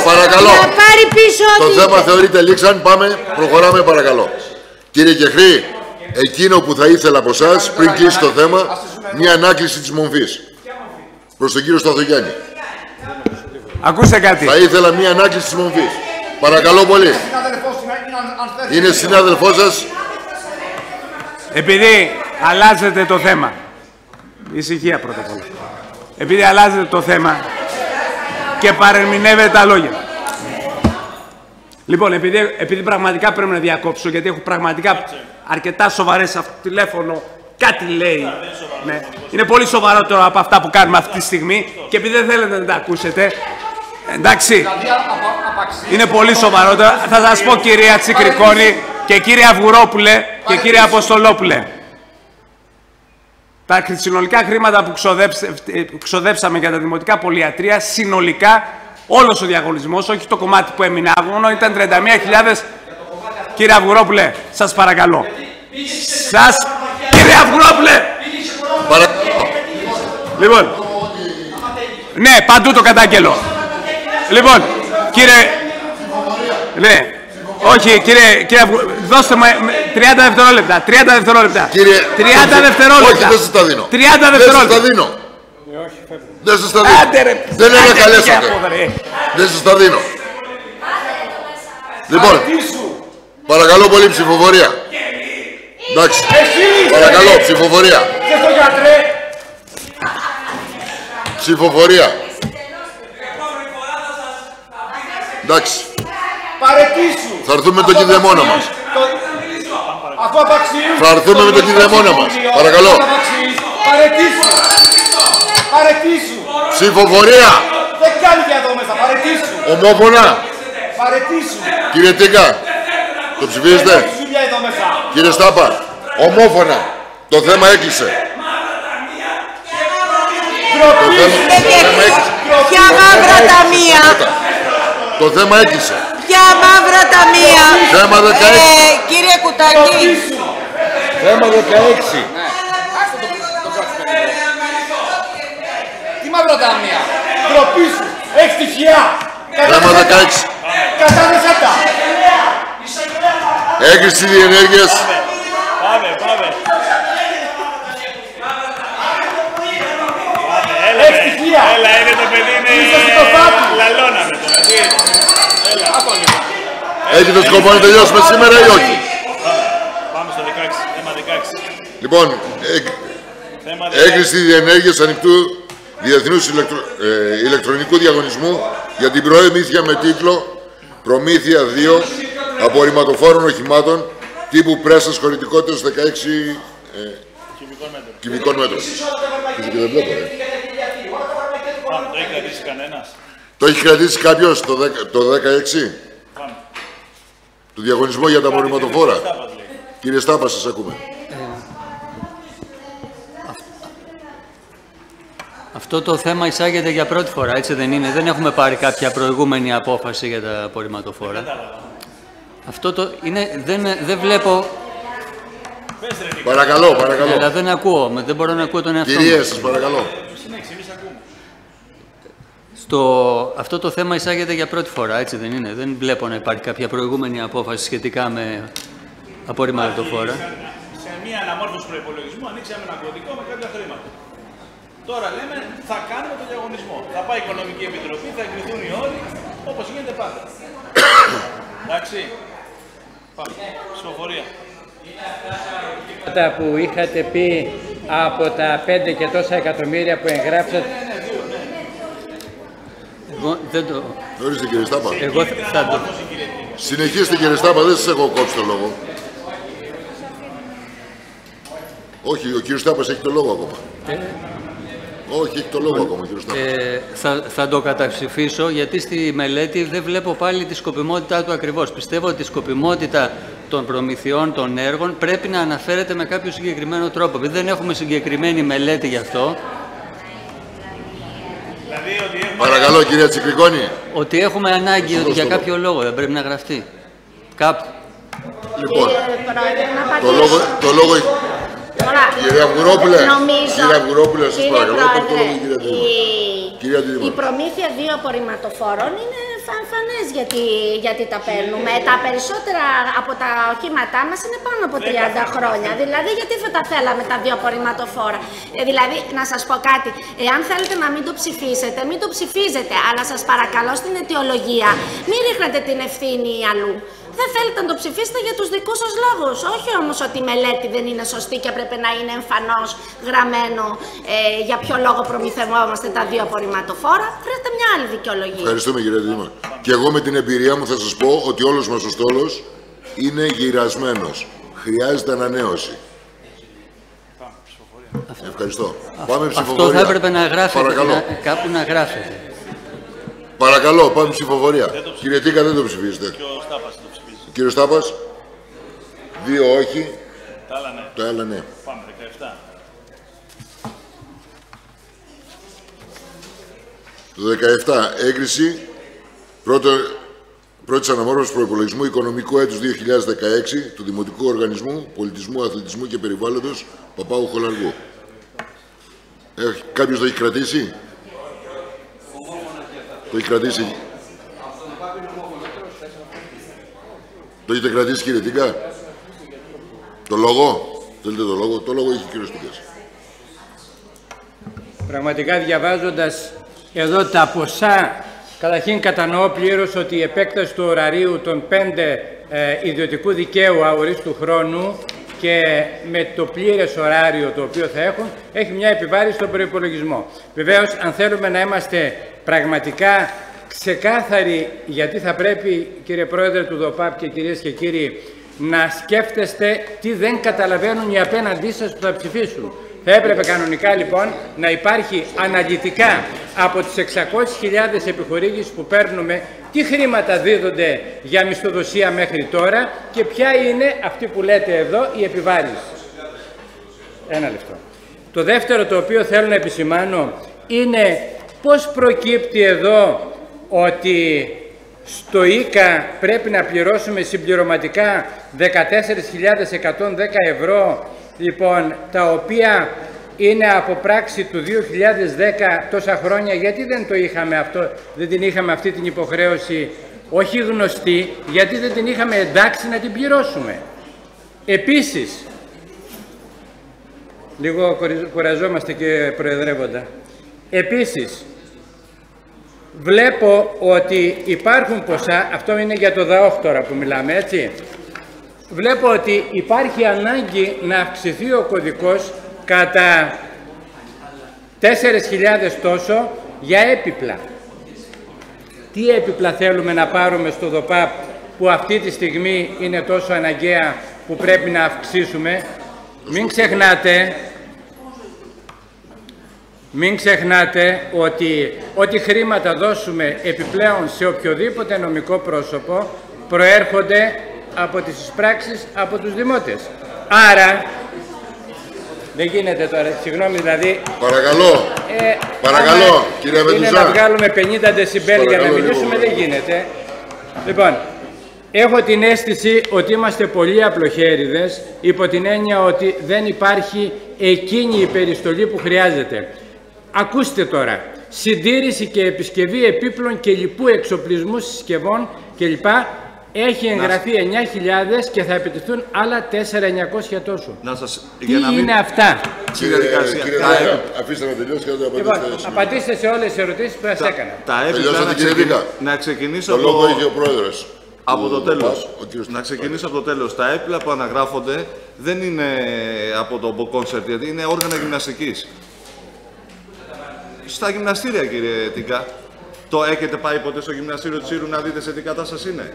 παρακαλώ. να πάρει πίσω το θέμα θεωρείται λήξαν. Πάμε, προχωράμε παρακαλώ. Κύριε Κεχρή, εκείνο που θα ήθελα από εσάς, πριν κλείσει το θέμα, μια ανάκληση της μομφής. Προς τον κύριο Σταθογιάννη. Ακούστε κάτι. Θα ήθελα μια ανάκληση της μομφής. Παρακαλώ πολύ. Είναι συνάδελφός σας. Επειδή αλλάζετε το θέμα. Ησυχία πρώτα απ' όλα. Επειδή αλλάζετε το θέμα και παρερμηνεύετε τα λόγια. Λοιπόν, επειδή πραγματικά πρέπει να διακόψω, γιατί έχω πραγματικά αρκετά σοβαρές σε αυτό το τηλέφωνο, κάτι λέει. Ναι. Είναι πολύ σοβαρότερο από αυτά που κάνουμε αυτή τη στιγμή και επειδή δεν θέλετε να τα ακούσετε, εντάξει, είναι πολύ σοβαρότερο. Θα σας πω, κυρία Τσικρικόνη και κύριε Αυγουρόπουλε και κύριε Αποστολόπουλε, τα συνολικά χρήματα που ξοδέψαμε για τα δημοτικά πολυιατρία, συνολικά όλος ο διαγωνισμός, όχι το κομμάτι που έμεινε άγωνο, ήταν 31.000. Κύριε Αυγουρόπουλε, σας παρακαλώ. Κύριε Αυγουρόπουλε! Λοιπόν, ναι, παντού το κατάγγελο. Λοιπόν, κύριε... Ναι, όχι, κύριε δώστε μου 30 δευτερόλεπτα. 30 δευτερόλεπτα. 30 δευτερόλεπτα. Όχι, δεν σας τα δίνω. 30 δευτερόλεπτα. Δεν σας τα δίνω. Δεν ανακαλέσατε. Δεν σας τα δίνω. Λοιπόν, παρακαλώ πολύ ψηφοφορία. Εντάξει, παρακαλώ ψηφοφορία. Ψηφοφορία. Εντάξει. Θα έρθουμε με το κηδεμόνα μας. Θα έρθουμε με το κηδεμόνα μας. Παρακαλώ. Παρετήσου. Ψηφοφορία. Δεν κάνει και εδώ μέσα. Παρετήσου. Ομόφωνα. Παρετήσου. Κύριε Τίκα, το ψηφίζετε. Κύριε Στάπα, ομόφωνα. Το θέμα έκλεισε. Ποια μαύρα ταμεία. Το θέμα έκλεισε. Ποια μαύρα ταμεία. Θέμα 16. Κύριε Κουτάκη. Θέμα 16. Τι μαύρα ταμεία. Ντροπή σου. Έχει στοιχεία. Θέμα 16. Κατάθεσέ τα. Έγκριση διενέργειας. Πάμε. Έχει στοιχεία. Έλα, είναι το παιδί, είναι λαλώναμε τώρα. Έλα, άκου λίγο. Έχετε σκοπό να τελειώσουμε σήμερα ή όχι. Πάμε στο 16, θέμα 16. Λοιπόν, έγκριση διενέργειας ανοιχτού διεθνούς ηλεκτρονικού διαγωνισμού για την προμήθεια με τίτλο «Προμήθεια 2 απορριμματοφόρων οχημάτων τύπου πρέσας χωρητικότητας 16 κυβικών μέτρων». Και δεν βλέπω, Το έχει κρατήσει κανένας. Το έχει κρατήσει κάποιος το 16? Το διαγωνισμό για τα απορριμματοφόρα. Κύριε Στάπα, σας ακούμε. Αυτό το θέμα εισάγεται για πρώτη φορά, έτσι δεν είναι? Δεν έχουμε πάρει κάποια προηγούμενη απόφαση για τα απορριμματοφόρα. Αυτό το είναι, δεν βλέπω... Παρακαλώ. Αλλά δεν ακούω, δεν μπορώ να ακούω τον εαυτό μου. Κυρίες, σας παρακαλώ. Αυτό το θέμα εισάγεται για πρώτη φορά, έτσι δεν είναι? Δεν βλέπω να υπάρχει κάποια προηγούμενη απόφαση σχετικά με απορριμματοφόρα. Σε μια αναμόρφωση προϋπολογισμού ανοίξαμε ένα κωδικό με κάποια χρήματα. Τώρα λέμε θα κάνουμε τον διαγωνισμό. Θα πάει η Οικονομική Επιτροπή, θα εγκριθούν οι όροι, όπως γίνεται πάντα. Εντάξει. Πάμε. Ψηφοφορία. Τα που είχατε πει από τα 5 και τόσα εκατομμύρια που εγγράψατε. Εγώ δεν το... Ορίστε κύριε Στάπα. Εγώ θα το... Συνεχίστε κύριε Στάπα, δεν σας έχω κόψει το λόγο. Όχι, ο κύριος Στάπας έχει το λόγο ακόμα. Όχι, έχει το λόγο ακόμα, κύριο Στάπα. Θα το καταψηφίσω, γιατί στη μελέτη δεν βλέπω πάλι τη σκοπιμότητά του ακριβώς. Πιστεύω ότι η σκοπιμότητα των προμηθειών των έργων πρέπει να αναφέρεται με κάποιο συγκεκριμένο τρόπο. Επειδή δεν έχουμε συγκεκριμένη μελέτη γι' αυτό. Παρακαλώ, κυρία Τσικρικόνη. Ότι έχουμε ανάγκη ότι για κάποιο λόγο δεν πρέπει να γραφτεί. Κάπου. Λοιπόν, το λόγο έχει. Κύριε Αυγουρόπουλε, σας παρακαλώ, η προμήθεια 2 απορριμματοφόρων είναι φανές γιατί τα παίρνουμε. Τα περισσότερα από τα οχήματά μας είναι πάνω από 30 χρόνια. Δηλαδή, γιατί θα τα θέλαμε τα 2 απορριμματοφόρα. Δηλαδή, να σας πω κάτι. Εάν θέλετε να μην το ψηφίσετε, μην το ψηφίζετε. Αλλά σας παρακαλώ στην αιτιολογία, μην ρίχνετε την ευθύνη αλλού. Δεν θέλετε να το ψηφίσετε για τους δικούς σας λόγους. Όχι όμως ότι η μελέτη δεν είναι σωστή και πρέπει να είναι εμφανώς γραμμένο για ποιο λόγο προμηθευόμαστε τα 2 απορριμματοφόρα. Βρείτε μια άλλη δικαιολογία. Ευχαριστούμε κύριε Δήμα. Και εγώ με την εμπειρία μου θα σας πω ότι όλος μας ο στόλος είναι γυρασμένος. Χρειάζεται ανανέωση. Ευχαριστώ. Πάμε ψηφοφορία. Αυτό θα έπρεπε να γράφεται, κάπου να γράφεται. Παρακαλώ, πάμε ψηφοφορία. Κύριε Τίκα, δεν το ψηφίζετε. Κύριο Στάπας, 2 όχι, το άλλα ναι. Πάμε, 17. Το 17. 17, έγκριση πρώτης αναμόρφωσης προϋπολογισμού οικονομικού έτους 2016 του Δημοτικού Οργανισμού Πολιτισμού, Αθλητισμού και Περιβάλλοντος Παπάγου Χολαργού. Κάποιος το έχει κρατήσει? Το έχει κρατήσει. Το έχετε κρατήσει κύριε Τίκα? Το λόγο? Θέλετε το λόγο? Το λόγο έχει ο κύριος Τίκας. Πραγματικά διαβάζοντας εδώ τα ποσά, καταρχήν κατανοώ πλήρως ότι η επέκταση του ωραρίου των 5 ιδιωτικού δικαίου αορίστου χρόνου και με το πλήρες ωράριο το οποίο θα έχουν, έχει μια επιβάρηση στον προϋπολογισμό. Βεβαίως, αν θέλουμε να είμαστε πραγματικά ξεκάθαροι, γιατί θα πρέπει, κύριε Πρόεδρε του ΔΟΠΑΠ και κυρίες και κύριοι, να σκέφτεστε τι δεν καταλαβαίνουν οι απέναντί σας που θα ψηφίσουν. Θα έπρεπε κανονικά λοιπόν να υπάρχει αναλυτικά από τις 600.000 επιχορήγησεις που παίρνουμε τι χρήματα δίδονται για μισθοδοσία μέχρι τώρα και ποια είναι αυτή που λέτε εδώ η επιβάρηση. Ένα λεπτό. Το δεύτερο το οποίο θέλω να επισημάνω είναι πώς προκύπτει εδώ ότι στο ΙΚΑ πρέπει να πληρώσουμε συμπληρωματικά 14.110 ευρώ, λοιπόν, τα οποία είναι από πράξη του 2010 τόσα χρόνια. Γιατί δεν το είχαμε αυτό, δεν την είχαμε αυτή την υποχρέωση, όχι γνωστή, γιατί δεν την είχαμε εντάξει να την πληρώσουμε. Επίσης, λίγο κουραζόμαστε και προεδρεύοντα, επίσης, βλέπω ότι υπάρχουν ποσά, αυτό είναι για το ΔΑΟΧ τώρα που μιλάμε, έτσι. Βλέπω ότι υπάρχει ανάγκη να αυξηθεί ο κωδικός κατά 4.000 τόσο για έπιπλα. Τι έπιπλα θέλουμε να πάρουμε στο ΔΟΠΑΠ που αυτή τη στιγμή είναι τόσο αναγκαία που πρέπει να αυξήσουμε? Μην ξεχνάτε ότι ό,τι χρήματα δώσουμε επιπλέον σε οποιοδήποτε νομικό πρόσωπο προέρχονται από τις εισπράξεις από τους δημότες. Άρα, δεν γίνεται τώρα, συγγνώμη δηλαδή... Παρακαλώ, παρακαλώ, κύριε Βεντουζά. Είναι να βγάλουμε 50 δεσιμπέλ για να μιλήσουμε, δεν γίνεται. Λοιπόν, έχω την αίσθηση ότι είμαστε πολύ απλοχέριδες, υπό την έννοια ότι δεν υπάρχει εκείνη η περιστολή που χρειάζεται. Ακούστε τώρα, συντήρηση και επισκευή επίπλων και λοιπού εξοπλισμού συσκευών κλπ. έχει εγγραφεί 9.000 και θα επιτεθούν άλλα 4.900 τόσο. Τι είναι αυτά? Κύριε αφήστε να τελειώσει και να το απαντήσετε. Απαντήστε σε όλες τις ερωτήσεις που σας έκανα. Τα έπιπλα να ξεκινήσω το λόγο έχει ο Πρόεδρος. Από το τέλος. Να ξεκινήσω από το τέλος. Τα έπιπλα που αναγράφονται δεν είναι από το κόνσερτ, γιατί είναι όργανα γυμναστικής. Στα γυμναστήρια, κύριε Τικά. Το έχετε πάει ποτέ στο γυμναστήριο του Σύρου να δείτε σε τι κατάσταση είναι?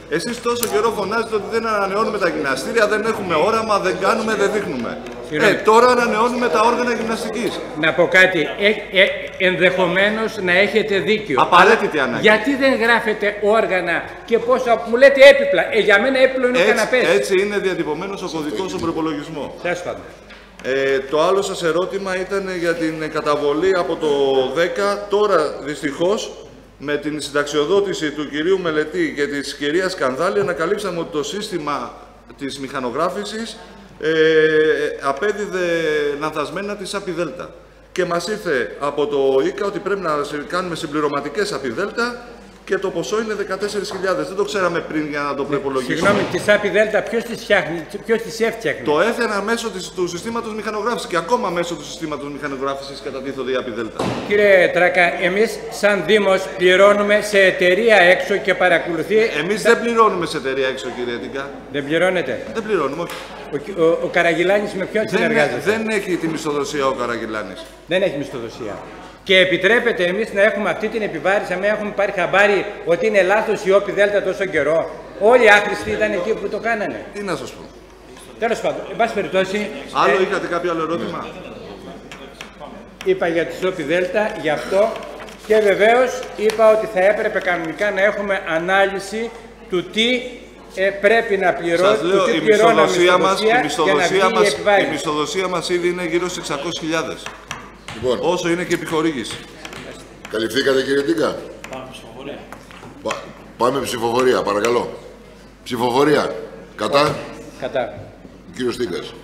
Εσείς τόσο καιρό φωνάζετε ότι δεν ανανεώνουμε τα γυμναστήρια, δεν έχουμε όραμα, δεν κάνουμε, δεν δείχνουμε. Τώρα ανανεώνουμε τα όργανα γυμναστικής. Να πω κάτι. Ενδεχομένως να έχετε δίκιο. Απαραίτητη ανάγκη. Γιατί δεν γράφετε όργανα και πόσα. Μου λέτε έπιπλα. Για μένα έπιπλο είναι ο καναπές. Έτσι είναι διατυπωμένος ο κωδικός στον προϋπολογισμό. Το άλλο σας ερώτημα ήταν για την καταβολή από το 10. Τώρα δυστυχώς με την συνταξιοδότηση του κυρίου Μελετή και της κυρίας Κανδάλη ανακαλύψαμε ότι το σύστημα της μηχανογράφησης απέδιδε λανθασμένα της ΑΠΙΔΕΛΤΑ. Και μας ήρθε από το ΙΚΑ ότι πρέπει να κάνουμε συμπληρωματικές ΑΠΙΔΕΛΤΑ και το ποσό είναι 14.000. Δεν το ξέραμε πριν για να το προϋπολογίσουμε. Συγγνώμη, τις ΑΠΙΔΕΛΤΑ ποιος τις φτιάχνει, ποιος τις έφτιαχνε? Το έφτιανα μέσω του συστήματος μηχανογράφησης και ακόμα μέσω του συστήματος μηχανογράφησης κατατίθονται οι ΑΠΙΔΕΛΤΑ. Κύριε Τράκα, εμείς σαν Δήμος πληρώνουμε σε εταιρεία έξω και παρακολουθεί... Εμείς δεν πληρώνουμε σε εταιρεία έξω, κύριε Τικά. Δεν πληρώνετε? Δεν πληρώνουμε, όχι. Ο Καραγιλάνης με ποιον συνεργάζεται? Δεν έχει τη μισθοδοσία ο Καραγιλάνης. Δεν έχει μισθοδοσία. Και επιτρέπεται εμείς να έχουμε αυτή την επιβάρηση, αν έχουμε πάρει χαμπάρι ότι είναι λάθος η ΟΠΙΔΕΛΤΑ τόσο καιρό? Όλοι οι άχρηστοι ήταν εκεί που το κάνανε. Τι να σας πω. Τέλος πάντων, εν πάση περιπτώσει... Άλλο είχατε κάποιο άλλο ερώτημα? Είπα για τις ΟΠΙΔΕΛΤΑ, γι' αυτό και βεβαίως είπα ότι θα έπρεπε κανονικά να έχουμε ανάλυση του τι πρέπει να πληρώνει. Σας λέω, η μισθοδοσία μας ήδη είναι γύρω στις 600.000. Λοιπόν, όσο είναι και επιχορήγηση. Καλυφθήκατε, κύριε Τίκα? Πάμε ψηφοφορία. Πάμε ψηφοφορία, παρακαλώ. Ψηφοφορία. Κατά. Κατά. Ο κύριος Τίκας.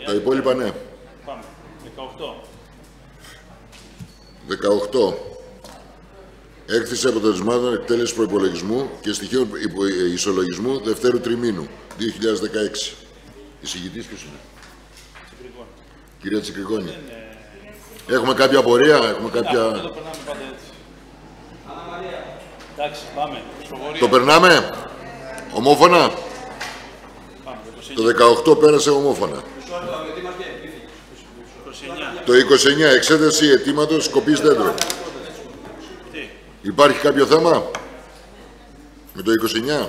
Τα υπόλοιπα ναι. Πάμε. 18. Έκθεση αποτελεσμάτων εκτέλεσης προϋπολογισμού και στοιχείων ισολογισμού δευτέρου τριμήνου 2016. Εισηγητής ποιος είναι? Κυρία Τσικρικόνη. Έχουμε κάποια απορία, έχουμε κάποια... Δεν το περνάμε πάντα έτσι. Εντάξει, πάμε. Το περνάμε. Ομόφωνα. Το 18 πέρασε ομόφωνα. Το 29 εξέταση αιτήματος κοπής δέντρων. Υπάρχει κάποιο θέμα με το 29?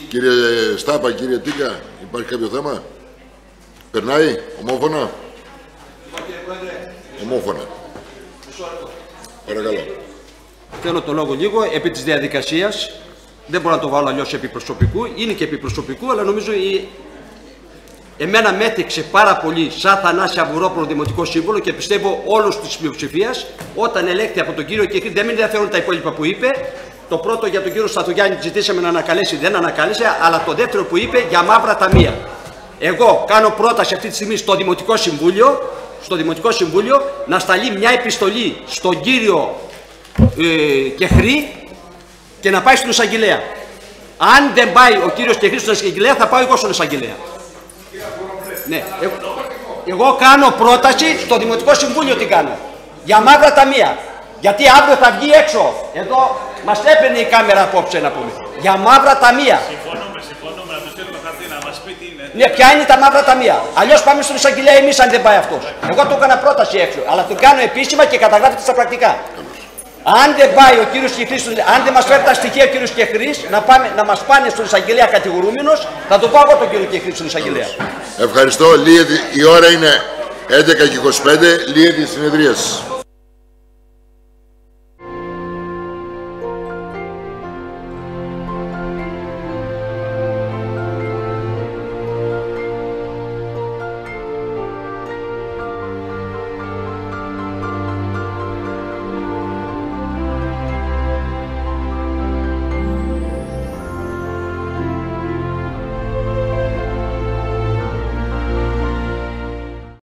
Κύριε Στάπα, κύριε Τίκα, υπάρχει κάποιο θέμα? Περνάει, ομόφωνα. Ομόφωνα. Παρακαλώ. Θέλω το λόγο λίγο επί της διαδικασίας. Δεν μπορώ να το βάλω αλλιώς επί προσωπικού. Είναι και επί προσωπικού, αλλά νομίζω εμένα με έθιξε πάρα πολύ σαν Θανάση Αβουρόπουλο Δημοτικό Σύμβουλο και πιστεύω όλους της πλειοψηφίας όταν ελέγχθη από τον κύριο Κεχρή. Δεν με ενδιαφέρουν τα υπόλοιπα που είπε. Το πρώτο για τον κύριο Σταθουγιάννη ζητήσαμε να ανακαλέσει, δεν ανακάλεσε, αλλά το δεύτερο που είπε για μαύρα ταμεία. Εγώ κάνω πρόταση αυτή τη στιγμή στο Δημοτικό Συμβούλιο να σταλεί μια επιστολή στον κύριο Κεχρή και να πάει στον εισαγγελέα. Αν δεν πάει ο κύριος Κεχρή στον εισαγγελέα, θα πάω εγώ στον εισαγγελέα. Ναι. Εγώ κάνω πρόταση στο Δημοτικό Συμβούλιο τι κάνω. Για μαύρα ταμεία. Γιατί αύριο θα βγει έξω. Εδώ μας έπαιρνε η κάμερα απόψε να πούμε. Για μαύρα ταμεία. Συμφωνούμε, να του στείλουμε χαρτί να μας πει τι είναι. Ναι, ποια είναι τα μαύρα ταμεία. Αλλιώς πάμε στον εισαγγελέα εμείς αν δεν πάει αυτός. Εγώ το έκανα πρόταση έξω. Αλλά το κάνω επίσημα και καταγράφεται στα πρακτικά. Αν δεν πάει ο κύριος Κεχρής, αν δεν μας φέρει τα στοιχεία ο κύριος Κεχρής, να μας πάνε στον εισαγγελέα κατηγορούμενος, θα το πάω εγώ τον κύριο Κεχρή στον εισαγγελέα. Ευχαριστώ. Η ώρα είναι 11:25. Λύεται η συνεδρίαση.